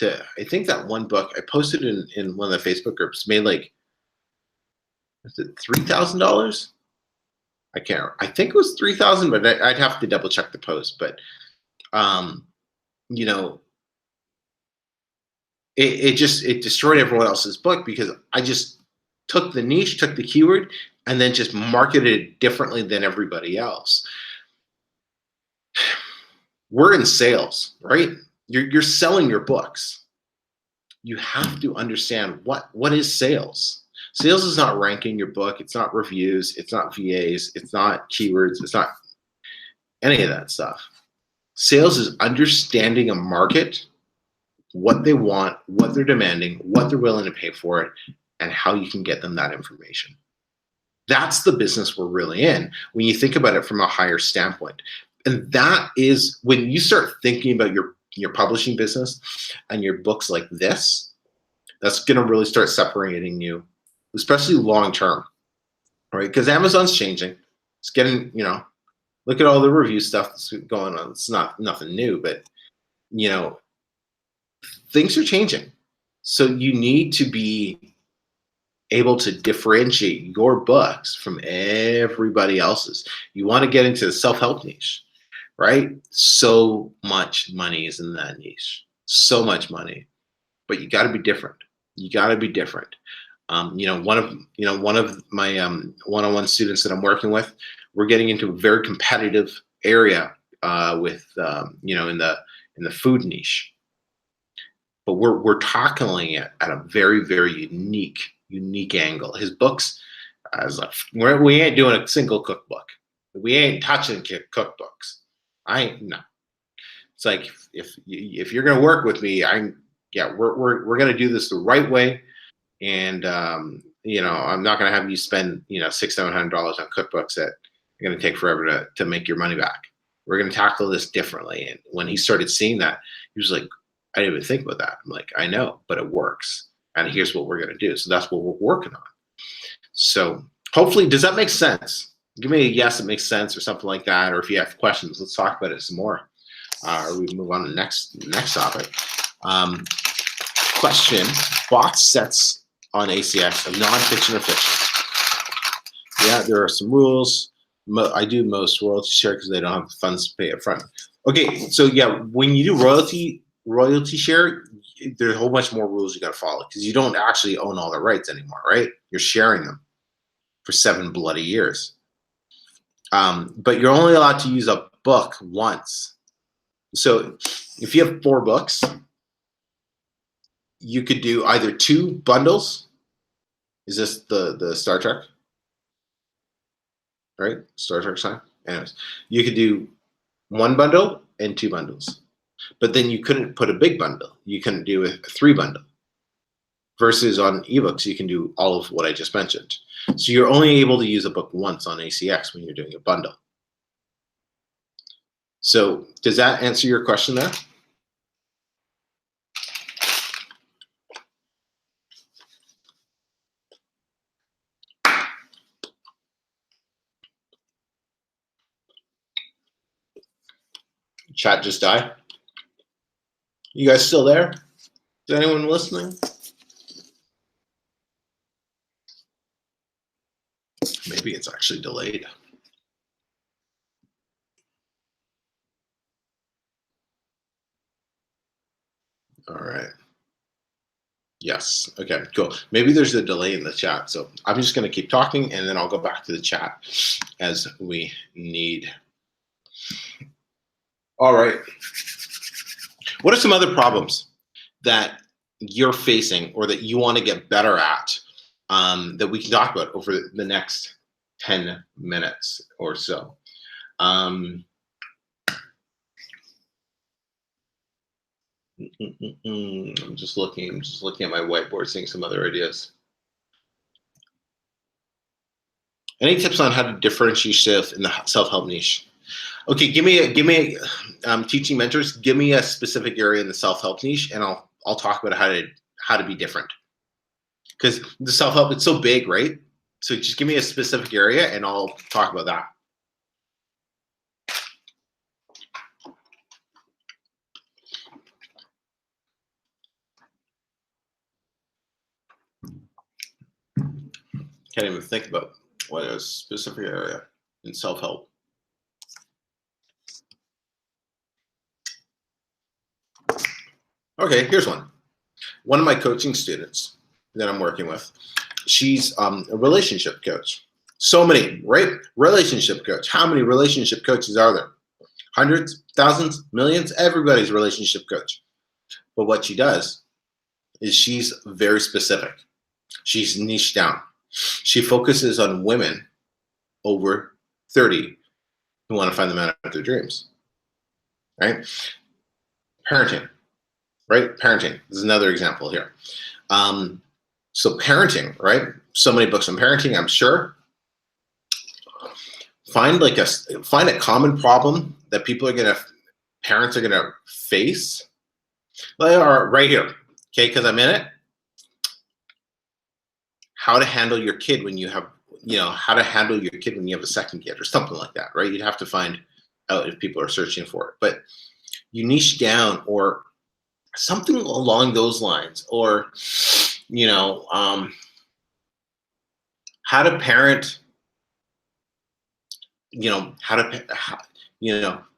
I think that one book I posted in one of the Facebook groups made like, is it $3,000? I can't. I think it was 3,000, but I'd have to double check the post. But um, you know, it destroyed everyone else's book because I just took the niche, took the keyword, and then just marketed it differently than everybody else. We're in sales, right? You're selling your books. You have to understand what is sales. Sales is not ranking your book. It's not reviews. It's not VAs. It's not keywords. It's not any of that stuff. Sales is understanding a market, what they want, what they're demanding, what they're willing to pay for it, and how you can get them that information. That's the business we're really in when you think about it from a higher standpoint. And that is when you start thinking about your publishing business and your books like this, that's going to really start separating you, especially long term, right? Because Amazon's changing. It's getting, look at all the review stuff that's going on. It's not nothing new, but things are changing. So you need to be able to differentiate your books from everybody else's. You want to get into the self-help niche, right? So much money is in that niche. So much money. But you got to be different. You got to be different. One of my one-on-one students that I'm working with, we're getting into a very competitive area with in the food niche, but we're tackling it at a very, very unique angle. His books, we ain't doing a single cookbook. We ain't touching cookbooks. No. It's like if you're gonna work with me, we're gonna do this the right way. And I'm not going to have you spend $600-700 on cookbooks that are going to take forever to make your money back. We're going to tackle this differently. And when he started seeing that, he was like, I didn't even think about that. I'm like, I know, but it works. And here's what we're going to do. So that's what we're working on. So hopefully, does that make sense? Give me a yes, it makes sense, or something like that. Or if you have questions, let's talk about it some more. Or we move on to the next topic. Question: box sets on ACX of nonfiction or fiction. Yeah, there are some rules. I do most royalty share because they don't have the funds to pay up front. Okay, so yeah, when you do royalty share, there's a whole bunch more rules you got to follow because you don't actually own all the rights anymore, right? You're sharing them for 7 bloody years. But you're only allowed to use a book once. So if you have 4 books, you could do either 2 bundles. Is this the Star Trek? Right? Star Trek sign? Anyways, you could do 1 bundle and 2 bundles. But then you couldn't put a big bundle. You couldn't do a 3 bundle. Versus on ebooks, you can do all of what I just mentioned. So you're only able to use a book once on ACX when you're doing a bundle. So does that answer your question there? Chat just died. You guys still there? Is anyone listening? Maybe it's actually delayed. All right. Yes. Okay, cool. Maybe there's a delay in the chat. So I'm just going to keep talking and then I'll go back to the chat as we need. All right. What are some other problems that you're facing or that you want to get better at that we can talk about over the next 10 minutes or so? I'm just looking at my whiteboard, seeing some other ideas. Any tips on how to differentiate yourself in the self-help niche? Okay, give me teaching mentors. Give me a specific area in the self-help niche, and I'll talk about how to be different. Because the self-help, it's so big, right? So just give me a specific area, and I'll talk about that. Can't even think about what a specific area. in self-help. Okay, here's one. One of my coaching students that I'm working with, she's a relationship coach. So many, right? Relationship coach. How many relationship coaches are there? Hundreds, thousands, millions? Everybody's a relationship coach. But what she does is she's very specific. She's niched down. She focuses on women over 30 who want to find the man of their dreams, right? Parenting, right? Parenting is another example here. So parenting, right? So many books on parenting, I'm sure. Find a common problem that parents are gonna face. Or right here, okay? Because I'm in it. How to handle your kid when you have, how to handle your kid when you have a second kid or something like that, right? You'd have to find out if people are searching for it, but you niche down or something along those lines, or how to parent,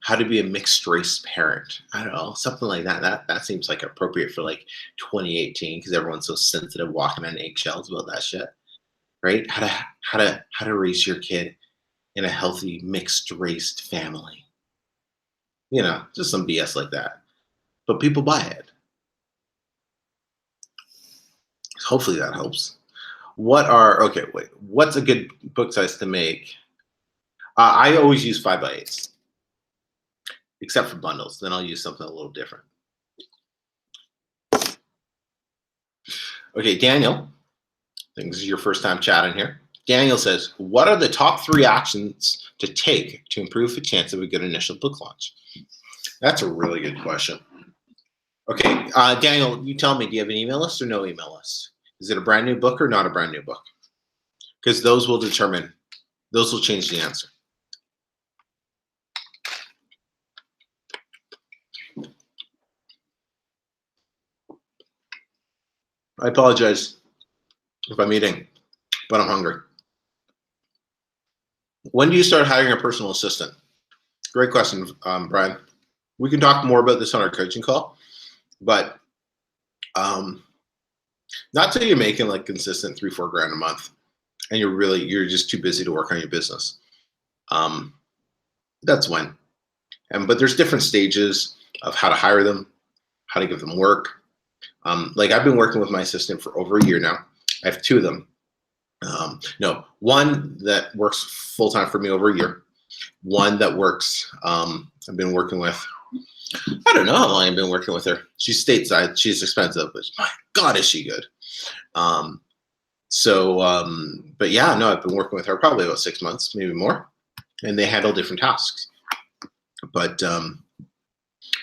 how to be a mixed race parent. I don't know, something like that. That seems like appropriate for like 2018 because everyone's so sensitive, walking on eggshells about that shit, right? How to raise your kid in a healthy mixed race family. Just some BS like that. But people buy it. Hopefully that helps. What's a good book size to make? I always use 5x8s, except for bundles. Then I'll use something a little different. Okay, Daniel, I think this is your first time chatting here. Daniel says, what are the top 3 actions to take to improve the chance of a good initial book launch? That's a really good question. Okay, Daniel, you tell me, do you have an email list or no email list? Is it a brand new book or not a brand new book? Because those will change the answer. I apologize if I'm eating, but I'm hungry. When do you start hiring a personal assistant? Great question, Brian. We can talk more about this on our coaching call, but not till you're making like consistent $3-4 grand a month, and you're just too busy to work on your business. That's when. But there's different stages of how to hire them, how to give them work. Like I've been working with my assistant for over a year now. I have 2 of them. No, one that works full time for me over a year. One that works, I've been working with, I don't know how long I've been working with her. She's stateside, she's expensive, but my God, is she good. But yeah, no, I've been working with her probably about 6 months, maybe more, and they handle different tasks. But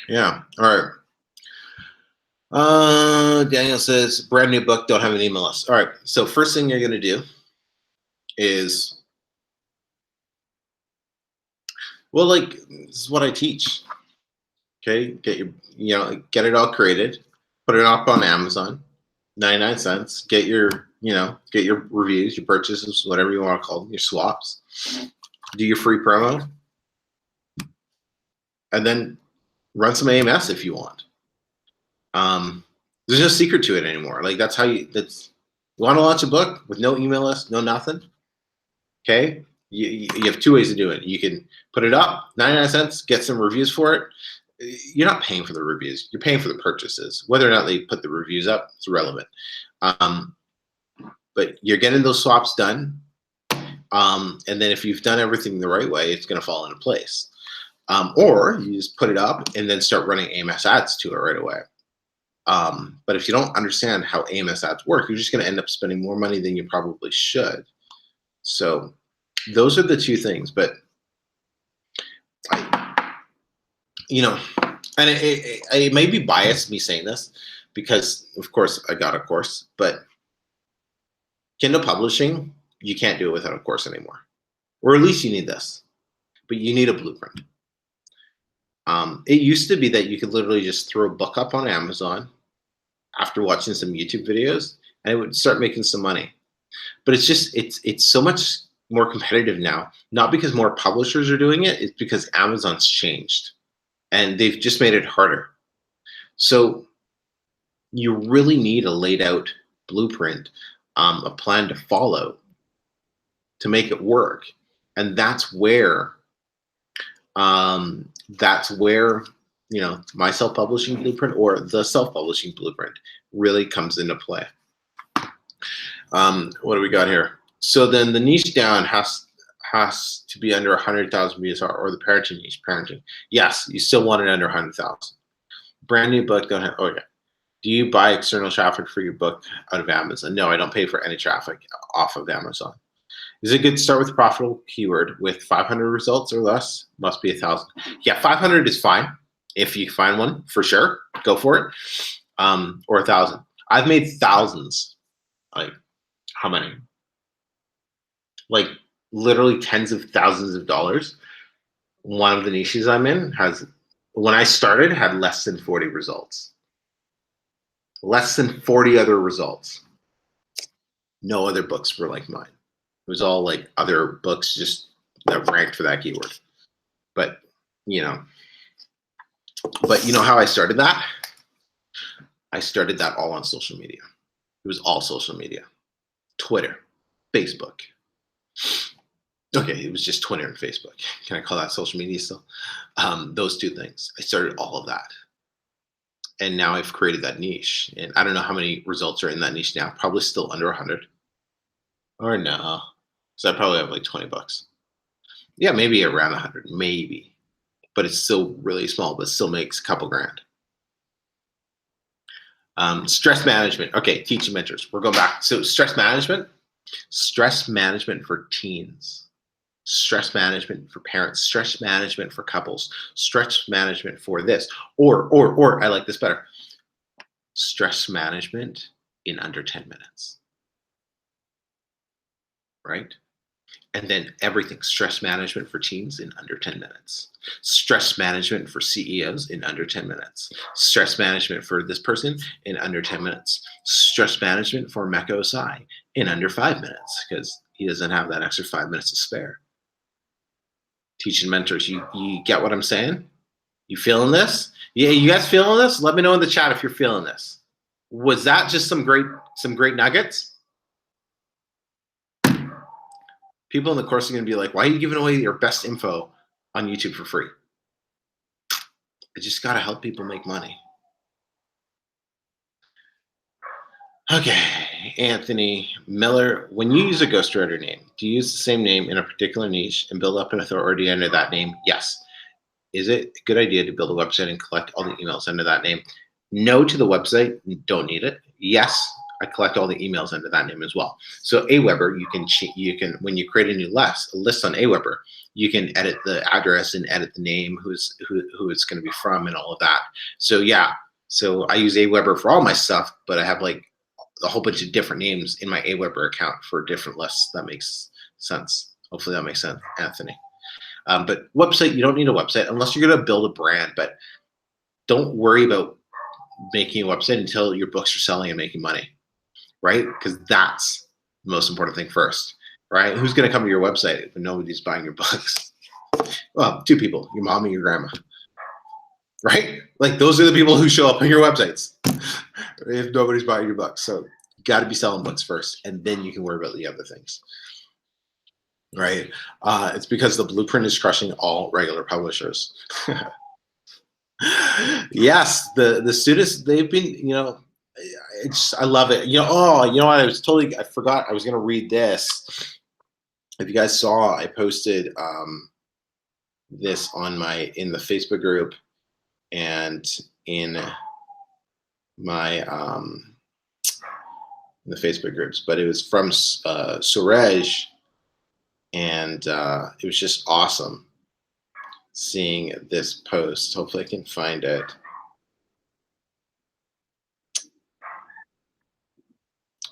yeah, all right. Daniel says, brand new book, don't have an email list. All right, so first thing you're gonna do is, well, like this is what I teach. Okay, get it all created, put it up on Amazon, 99 cents. Get your reviews, your purchases, whatever you want to call them, your swaps. Do your free promo, and then run some AMS if you want. There's no secret to it anymore. Like you want to launch a book with no email list, no nothing. Okay, you have 2 ways to do it. You can put it up, 99 cents, get some reviews for it. You're not paying for the reviews. You're paying for the purchases. Whether or not they put the reviews up, it's irrelevant. But you're getting those swaps done. And then if you've done everything the right way, it's going to fall into place. Or you just put it up and then start running AMS ads to it right away. But if you don't understand how AMS ads work, you're just going to end up spending more money than you probably should. So those are the 2 things. But and it may be biased me saying this because, of course, I got a course, but Kindle publishing, you can't do it without a course anymore. Or at least you need this, but you need a blueprint. It used to be that you could literally just throw a book up on Amazon after watching some YouTube videos, and it would start making some money. But it's so much more competitive now, not because more publishers are doing it, it's because Amazon's changed and they've just made it harder. So you really need a laid out blueprint, a plan to follow to make it work. And that's where, my self-publishing blueprint or the self-publishing blueprint really comes into play. What do we got here? So then the niche down has to be under 100,000 BSR, or the parenting niche, parenting. Yes, you still want it under 100,000. Brand new book, don't have, okay. Do you buy external traffic for your book out of Amazon? No, I don't pay for any traffic off of Amazon. Is it good to start with a profitable keyword with 500 results or less? Must be 1,000. Yeah, 500 is fine. If you find one, for sure, go for it. Or 1,000. I've made thousands. Like, how many? Like, literally tens of thousands of dollars. One of the niches I'm in when I started, had less than 40 results. Less than 40 other results. No other books were like mine. It was all like other books just that ranked for that keyword. But you know how I started that? I started that all on social media. It was all social media. Twitter, Facebook. Okay, it was just Twitter and Facebook. Can I call that social media still? Those two things. I started all of that. And now I've created that niche. And I don't know how many results are in that niche now. Probably still under 100. Or no. So I probably have like 20 bucks. Yeah, maybe around 100, maybe. But it's still really small, but still makes a couple grand. Stress management. Okay, teaching mentors. We're going back. So stress management for teens, stress management for parents, stress management for couples, stress management for this, or I like this better. Stress management in under 10 minutes. Right? And then everything, stress management for teens in under 10 minutes. Stress management for CEOs in under 10 minutes. Stress management for this person in under 10 minutes. Stress management for Mecca Osai in under 5 minutes, because he doesn't have that extra 5 minutes to spare. Teaching mentors, you get what I'm saying? You feeling this? Yeah, you guys feeling this? Let me know in the chat if you're feeling this. Was that just some great nuggets? People in the course are going to be like, why are you giving away your best info on YouTube for free? I just got to help people make money. Okay, Anthony Miller, when you use a ghostwriter name, do you use the same name in a particular niche and build up an authority under that name? Yes. Is it a good idea to build a website and collect all the emails under that name? No to the website, don't need it. Yes, I collect all the emails under that name as well. So Aweber, you can when you create a new list on Aweber, you can edit the address and edit the name, who it's going to be from, and all of that. So yeah, so I use Aweber for all my stuff, but I have like a whole bunch of different names in my Aweber account for different lists. That makes sense. Hopefully that makes sense, Anthony. But website, you don't need a website unless you're going to build a brand. But don't worry about making a website until your books are selling and making money, right? Because that's the most important thing first, right? Who's going to come to your website if nobody's buying your books? Well, two people, your mom and your grandma, right? Like those are the people who show up on your websites if nobody's buying your books. So you got to be selling books first, and then you can worry about the other things. Right? It's because the blueprint is crushing all regular publishers. Yes, the students, they've been, I love it. I forgot I was going to read this. If you guys saw, I posted this in the Facebook group and in my in the Facebook groups, but it was from Suresh. And it was just awesome seeing this post. Hopefully I can find it.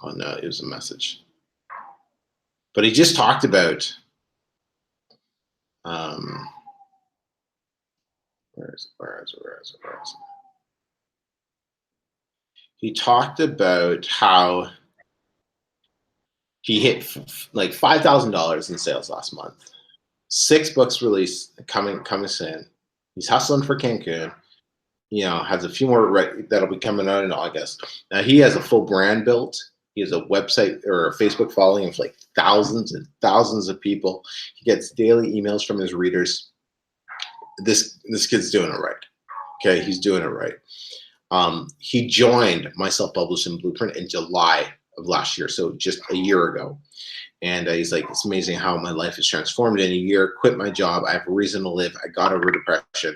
Oh no, it was a message. But he just talked about where is it? He talked about how He hit like $5,000 in sales last month. 6 books released coming soon. He's hustling for Cancun. Has a few more that'll be coming out in August. Now he has a full brand built. He has a website or a Facebook following of like thousands and thousands of people. He gets daily emails from his readers. This kid's doing it right. Okay, he's doing it right. He joined my self-publishing blueprint in July of last year, so just a year ago. And he's like, it's amazing how my life is transformed in a year. Quit my job. I have a reason to live. I got over depression.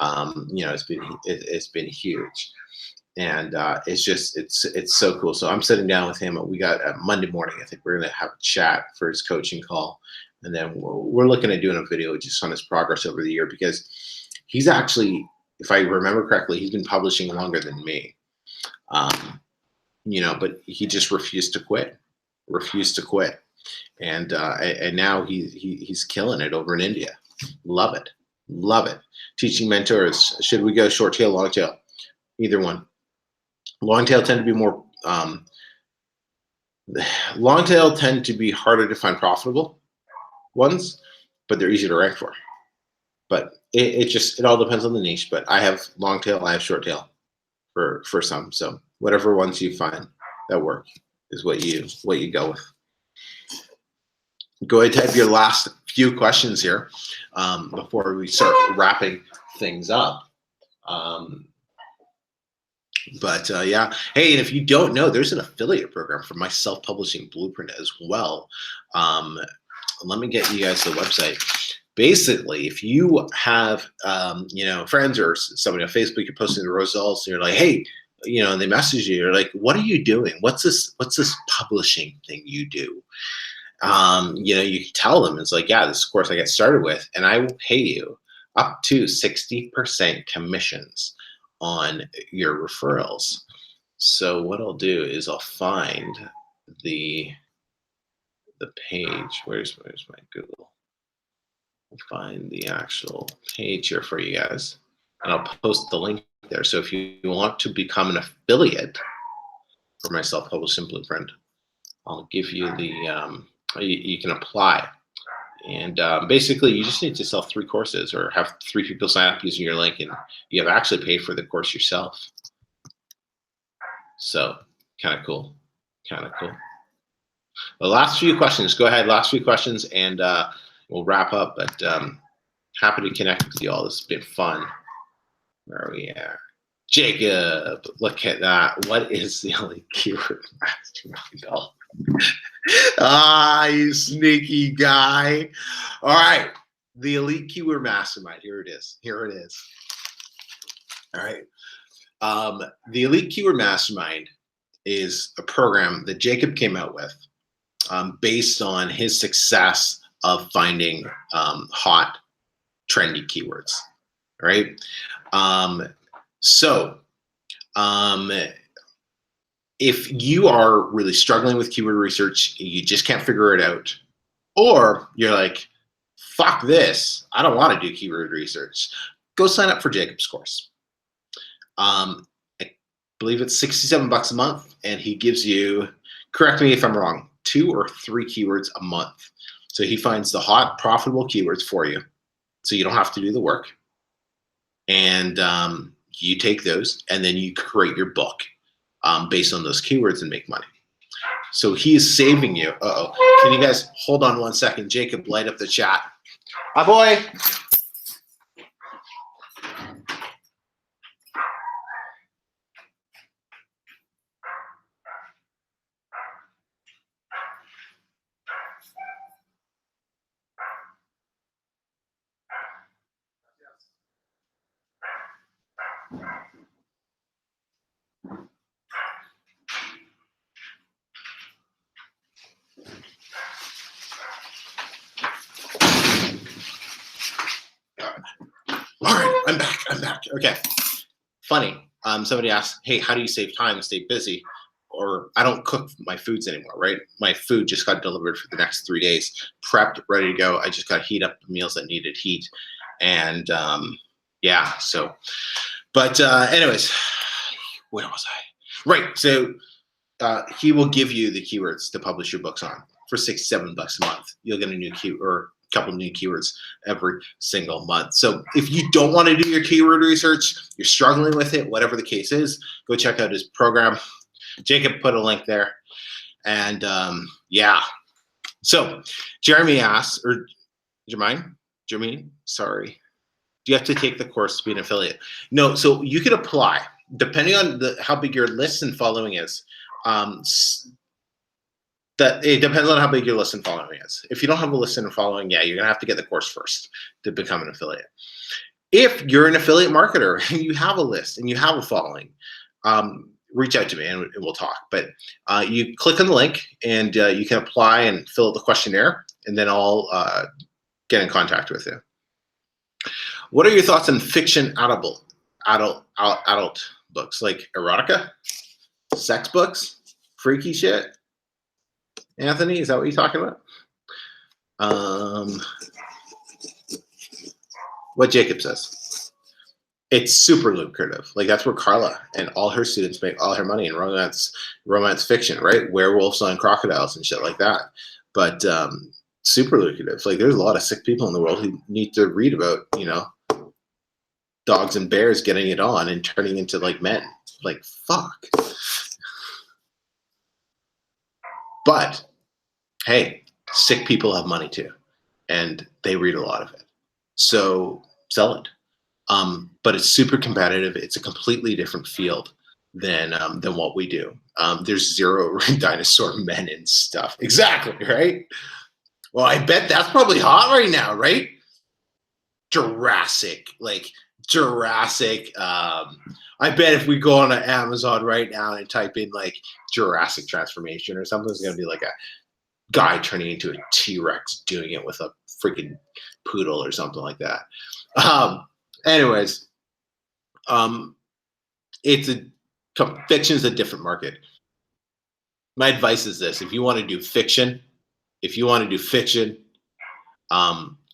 It's been huge, and it's so cool. So I'm sitting down with him. We got Monday morning. I think we're gonna have a chat for his coaching call, and then we're looking at doing a video just on his progress over the year, because he's actually, if I remember correctly, he's been publishing longer than me. But he just refused to quit. And now he's killing it over in India. Love it. Teaching mentors. Should we go short tail, long tail? Either one. Long tail tend to be more. Long tail tend to be harder to find profitable ones, but they're easy to rank for. But it all depends on the niche. But I have long tail. I have short tail for some. So whatever ones you find that work is what you go with. Go ahead and type your last few questions here before we start wrapping things up. Yeah. Hey, and if you don't know, there's an affiliate program for my self-publishing blueprint as well. Let me get you guys the website. Basically, if you have friends or somebody on Facebook, you're posting the results, and you're like, hey, and they message you, you're like, what are you doing? What's this publishing thing you do? You can tell them, it's like, yeah, this course I get started with, and I will pay you up to 60% commissions on your referrals. So what I'll do is I'll find the page. Where's my Google? I'll find the actual page here for you guys, and I'll post the link there. So if you want to become an affiliate for my self-publishing blueprint, I'll give you the you can apply, and basically you just need to sell 3 courses or have 3 people sign up using your link, and you have actually paid for the course yourself. So kind of cool. The last few questions, go ahead, last few questions, and we'll wrap up. But happy to connect with you all. This has been fun. Where are we at? Jacob, look at that. What is the only keyword mastermind? You sneaky guy. All right, the Elite Keyword Mastermind. Here it is. All right. The Elite Keyword Mastermind is a program that Jacob came out with based on his success of finding hot, trendy keywords. Right. If you are really struggling with keyword research, you just can't figure it out, or you're like, fuck this, I don't want to do keyword research, go sign up for Jacob's course. I believe it's $67 a month, and he gives you, correct me if I'm wrong, 2 or 3 keywords a month. So he finds the hot, profitable keywords for you, so you don't have to do the work. And you take those, and then you create your book based on those keywords and make money. So he is saving you. Can you guys hold on 1 second? Jacob, light up the chat. Hi, boy. All right, I'm back. Okay. Funny. Somebody asked, hey, how do you save time and stay busy? Or I don't cook my foods anymore, right? My food just got delivered for the next 3 days, prepped, ready to go. I just got to heat up the meals that needed heat. And yeah, so, but anyways, where was I? Right, so he will give you the keywords to publish your books on for $6-7 a month. You'll get a new key or a couple of new keywords every single month. So if you don't want to do your keyword research, you're struggling with it, whatever the case is, go check out his program. Jacob put a link there. And yeah. So Jeremy asks, or Jermaine, sorry. Do you have to take the course to be an affiliate? No, so you could apply depending on how big your list and following is. That it depends on how big your list and following is. If you don't have a list and following, yeah, you're gonna have to get the course first to become an affiliate. If you're an affiliate marketer and you have a list and you have a following, reach out to me and we'll talk. But you click on the link and you can apply and fill out the questionnaire, and then I'll get in contact with you. What are your thoughts on fiction adult books like erotica, sex books, freaky shit? Anthony, is that what you're talking about? What Jacob says. It's super lucrative. Like that's where Carla and all her students make all her money in romance fiction, right? Werewolves on crocodiles and shit like that. But super lucrative. Like there's a lot of sick people in the world who need to read about, you know, dogs and bears getting it on and turning into like men. Like fuck. But hey, sick people have money too, and they read a lot of it. So sell it. But it's super competitive. It's a completely different field than what we do. There's zero dinosaur men and stuff. Exactly, right? Well, I bet that's probably hot right now, right? Jurassic. I bet if we go on Amazon right now and type in like Jurassic transformation or something, it's gonna be like a guy turning into a T-Rex doing it with a freaking poodle or something like that. Anyways, fiction is a different market. My advice is this: if you want to do fiction,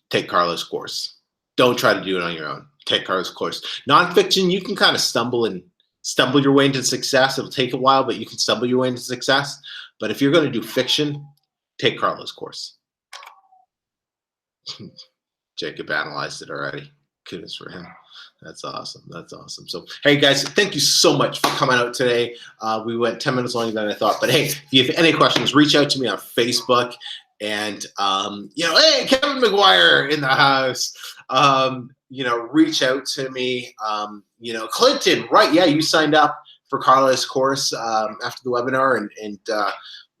take Carla's course. Don't try to do it on your own. Take Carla's course. Nonfiction, you can kind of stumble your way into success. It'll take a while, but you can stumble your way into success. But if you're going to do fiction, take Carla's course. Jacob analyzed it already. Kudos for him. That's awesome. That's awesome. So, hey guys, thank you so much for coming out today. We went 10 minutes longer than I thought, but hey, if you have any questions, reach out to me on Facebook. And you know, hey, Kevin McGuire in the house. You know, reach out to me. You know, Clinton, right? Yeah, you signed up for Carla's course after the webinar, and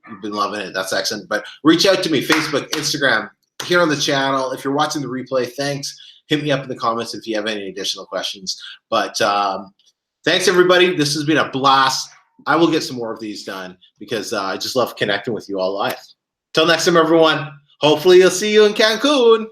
you've been loving it. That's excellent. But reach out to me, Facebook, Instagram, here on the channel. If you're watching the replay, thanks. Hit me up in the comments if you have any additional questions. But thanks, everybody. This has been a blast. I will get some more of these done because I just love connecting with you all live. Till next time, everyone. Hopefully, you'll see you in Cancun.